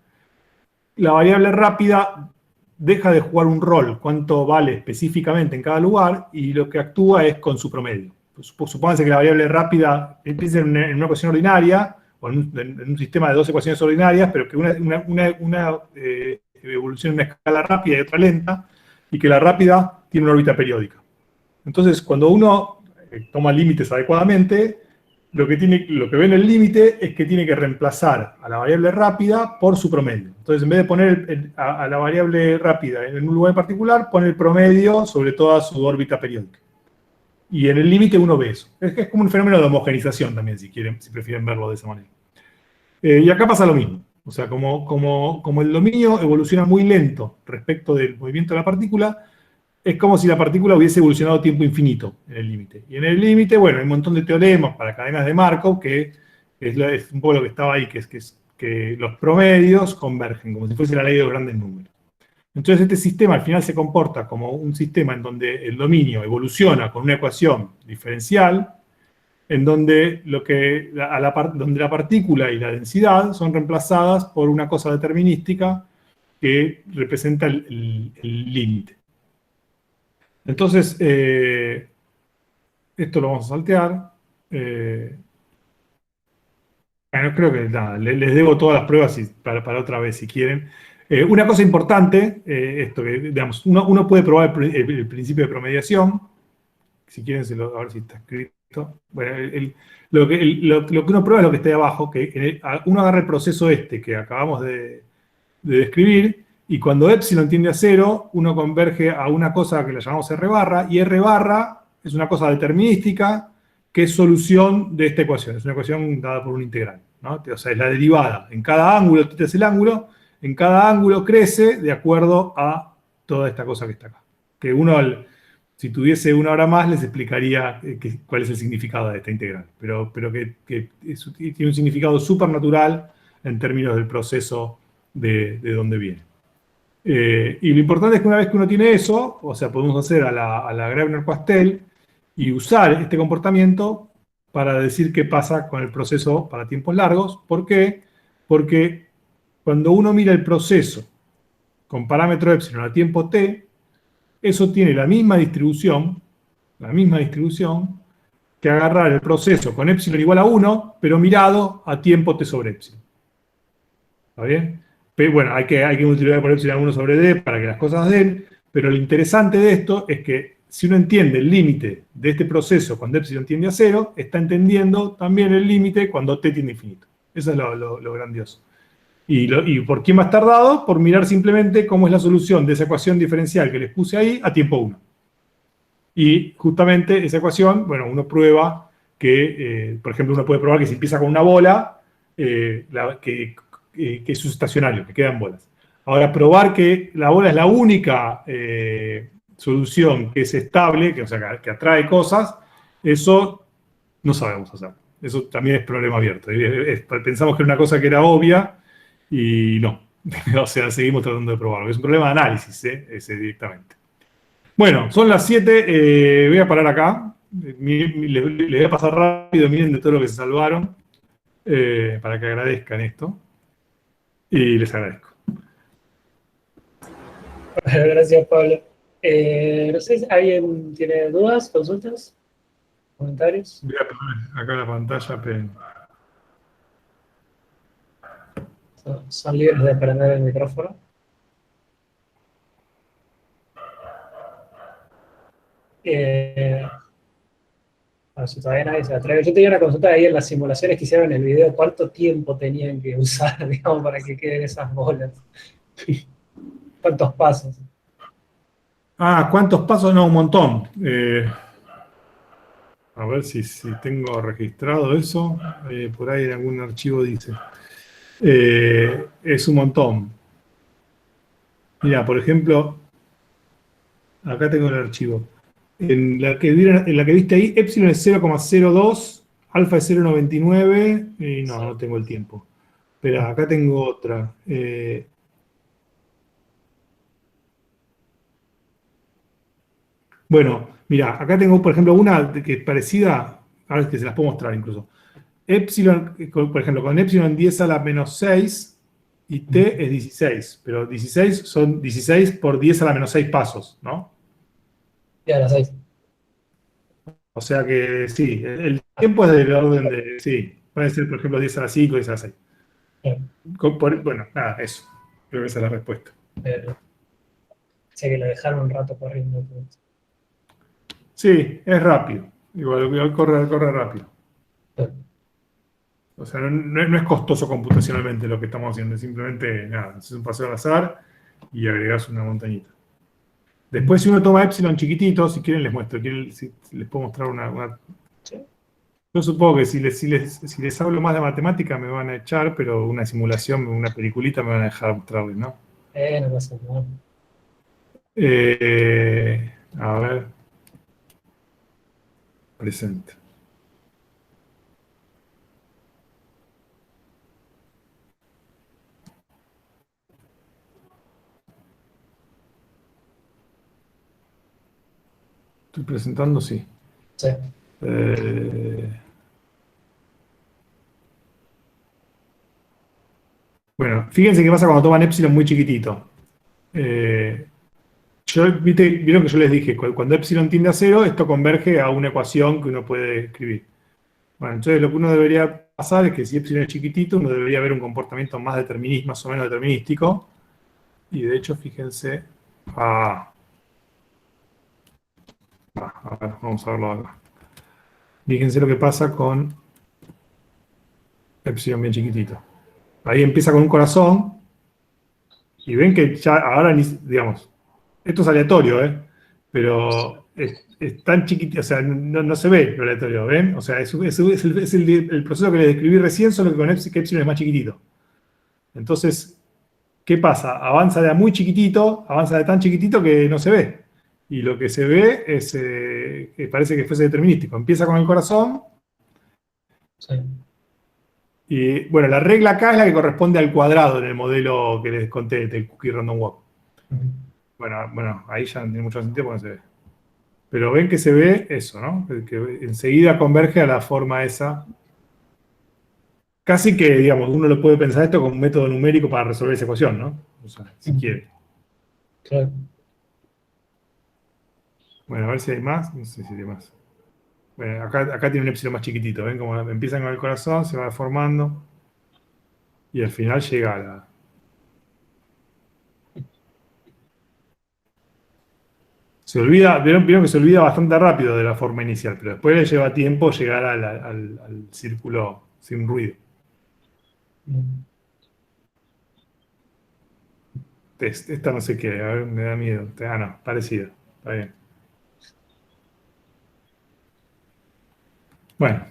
la variable rápida deja de jugar un rol, cuánto vale específicamente en cada lugar, y lo que actúa es con su promedio. Supónganse que la variable rápida empieza en una ecuación ordinaria, o en un sistema de dos ecuaciones ordinarias, pero que una evoluciona en una escala rápida y otra lenta, y que la rápida tiene una órbita periódica. Entonces, cuando uno toma límites adecuadamente, lo que ve en el límite es que tiene que reemplazar a la variable rápida por su promedio. Entonces, en vez de poner a la variable rápida en un lugar en particular, pone el promedio sobre toda su órbita periódica. Y en el límite uno ve eso. Es como un fenómeno de homogenización también, si prefieren verlo de esa manera. Y acá pasa lo mismo. O sea, como el dominio evoluciona muy lento respecto del movimiento de la partícula, es como si la partícula hubiese evolucionado a tiempo infinito en el límite. Y en el límite, bueno, hay un montón de teoremas para cadenas de Markov, que es un poco lo que estaba ahí, que es que los promedios convergen, como si fuese la ley de los grandes números. Entonces este sistema al final se comporta como un sistema en donde el dominio evoluciona con una ecuación diferencial, en donde, donde la partícula y la densidad son reemplazadas por una cosa determinística que representa el límite. Entonces, esto lo vamos a saltear. Bueno, creo que nada, les debo todas las pruebas para otra vez si quieren. Una cosa importante, esto que, digamos, uno puede probar el principio de promediación. Si quieren, a ver si está escrito. Bueno, lo que uno prueba es lo que está ahí abajo, que uno agarra el proceso que acabamos de describir, y cuando epsilon tiende a 0, uno converge a una cosa que la llamamos R barra, y R barra es una cosa determinística que es solución de esta ecuación. Es una ecuación dada por un integral, ¿no? O sea, es la derivada. En cada ángulo, θ es el ángulo, en cada ángulo crece de acuerdo a toda esta cosa que está acá. Que uno, si tuviese una hora más, les explicaría cuál es el significado de esta integral. Pero que tiene un significado supernatural en términos del proceso de dónde viene. Y lo importante es que una vez que uno tiene eso, o sea, podemos hacer a la Grebner-Pastel y usar este comportamiento para decir qué pasa con el proceso para tiempos largos. ¿Por qué? Porque cuando uno mira el proceso con parámetro epsilon a tiempo t, eso tiene la misma distribución que agarrar el proceso con epsilon igual a 1, pero mirado a tiempo t sobre epsilon. ¿Está bien? Pero bueno, hay que multiplicar por epsilon 1 sobre d para que las cosas den, pero lo interesante de esto es que si uno entiende el límite de este proceso cuando epsilon tiende a 0, está entendiendo también el límite cuando t tiende a infinito. Eso es lo grandioso. ¿Y por quién va a estar dado? Por mirar simplemente cómo es la solución de esa ecuación diferencial que les puse ahí a tiempo 1. Y justamente esa ecuación, bueno, uno prueba que, por ejemplo, uno puede probar que si empieza con una bola, que es estacionario, que quedan bolas. Ahora, probar que la bola es la única solución que es estable, o sea, que atrae cosas, eso no sabemos hacer. Eso también es problema abierto. Pensamos que era una cosa que era obvia y no. O sea, seguimos tratando de probarlo. Es un problema de análisis, ese directamente. Bueno, son las 7. Voy a parar acá. Les voy a pasar rápido, miren de todo lo que se salvaron, para que agradezcan esto. Y les agradezco. Gracias, Pablo. No sé si alguien tiene dudas, consultas, comentarios. Voy a poner acá la pantalla. Son libres de prender el micrófono. A ver si todavía nadie se atreve. Yo tenía una consulta ahí en las simulaciones que hicieron en el video. ¿Cuánto tiempo tenían que usar, digamos, para que queden esas bolas? ¿Cuántos pasos? ¿Cuántos pasos? No, un montón. A ver si tengo registrado eso. Por ahí en algún archivo dice. Es un montón. Mira, por ejemplo, acá tengo el archivo. En la que viste ahí, epsilon es 0,02, alfa es 0,99, y no tengo el tiempo. Pero acá tengo otra. Bueno, mira, acá tengo, por ejemplo, una que es parecida, ahora es que se las puedo mostrar incluso. Epsilon, por ejemplo, con epsilon 10 a la menos 6 y t es 16, pero 16 son 16 por 10 a la menos 6 pasos, ¿no? Ya las 6. O sea que sí, el tiempo es del orden de, sí, puede ser, por ejemplo, 10 a la 5, 10 a la 6. Bueno, nada, eso. Creo que esa es la respuesta. Sé que lo dejaron un rato corriendo. Sí, es rápido. Igual corre rápido. Pero, O sea, no es costoso computacionalmente lo que estamos haciendo, es simplemente, nada, es un paseo al azar y agregás una montañita. Después, si uno toma epsilon chiquitito, si quieren les muestro, si les puedo mostrar sí. Yo supongo que si les hablo más de matemática me van a echar, pero una simulación, una peliculita me van a dejar mostrarles, ¿no? No pasa nada. A ver, presente. ¿Estoy presentando? Sí. Sí. Eh, bueno, fíjense qué pasa cuando toman epsilon muy chiquitito. Vieron que yo les dije, cuando epsilon tiende a cero, esto converge a una ecuación que uno puede escribir. Bueno, entonces lo que uno debería pasar es que si epsilon es chiquitito, uno debería ver un comportamiento más o menos determinístico. Y de hecho, fíjense. Ah, a ver, vamos a verlo acá. Fíjense lo que pasa con epsilon bien chiquitito. Ahí empieza con un corazón. Y ven que ya ahora, digamos, esto es aleatorio, ¿eh? Pero es tan chiquitito, o sea, no se ve lo aleatorio, ¿ven? O sea, es el proceso que les describí recién, solo que con epsilon es más chiquitito. Entonces, ¿qué pasa? Avanza de a muy chiquitito, avanza de tan chiquitito que no se ve. Y lo que se ve es que parece que fuese determinístico. Empieza con el corazón Sí. y, bueno, la regla acá es la que corresponde al cuadrado en el modelo que les conté del Cookie Random Walk. Bueno, ahí ya no tiene mucho sentido porque no se ve. Pero ven que se ve eso, ¿no? Que enseguida converge a la forma esa. Casi que, digamos, uno lo puede pensar esto como un método numérico para resolver esa ecuación, ¿no? O sea, si quiere. Claro. Bueno, a ver si hay más. No sé si hay más. Bueno, acá tiene un epsilon más chiquitito. ¿Ven cómo empiezan con el corazón, se va deformando y al final llega a la... Vieron que se olvida bastante rápido de la forma inicial, pero después le lleva tiempo llegar al círculo sin ruido. Esta no sé qué, a ver, me da miedo. No, parecido. Está bien. Bueno,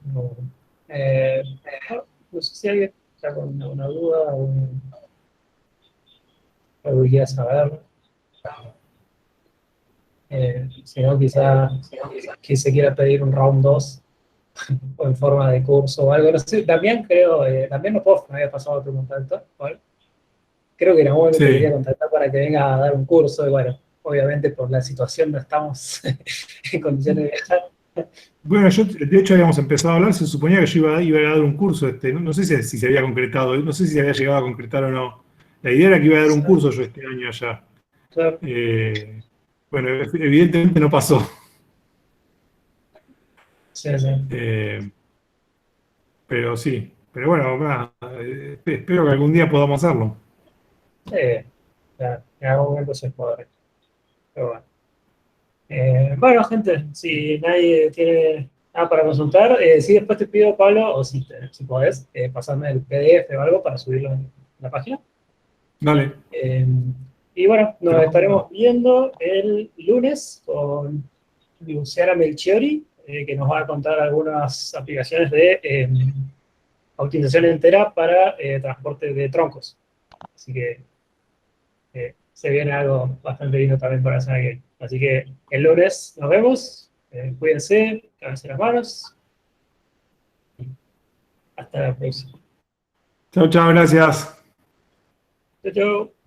No, no sé si alguien está con alguna duda o algo que quiera saber. Si no, quizá que se quiera pedir un round 2 o en forma de curso o algo. No sé, también creo, también no puedo, me había pasado otro contacto. ¿Vale? Creo que en algún momento te quería sí. contactar para que venga a dar un curso. Y bueno, obviamente por la situación no estamos en condiciones de viajar. Bueno, de hecho habíamos empezado a hablar, se suponía que yo iba a dar un curso, no sé si se había concretado, no sé si se había llegado a concretar o no. La idea era que iba a dar un curso yo este año allá. Claro, Eh, bueno, evidentemente no pasó. sí, sí. Eh, pero sí, pero bueno, nada, espero que algún día podamos hacerlo. Ya, en algún momento se podrá. Pero bueno. Bueno, gente, si nadie tiene nada para consultar, sí, después te pido, Pablo, o si podés, pasarme el PDF o algo para subirlo en la página. Dale, Eh, y bueno, te nos lo estaremos mando. viendo el lunes con Luciana Melchiori, que nos va a contar algunas aplicaciones de optimización entera para transporte de troncos. Así que se viene algo bastante lindo también para la semana que viene. Así que el lunes nos vemos. Cuídense, lávense las manos. Hasta la próxima. Chao, chao, gracias. Chau, chau.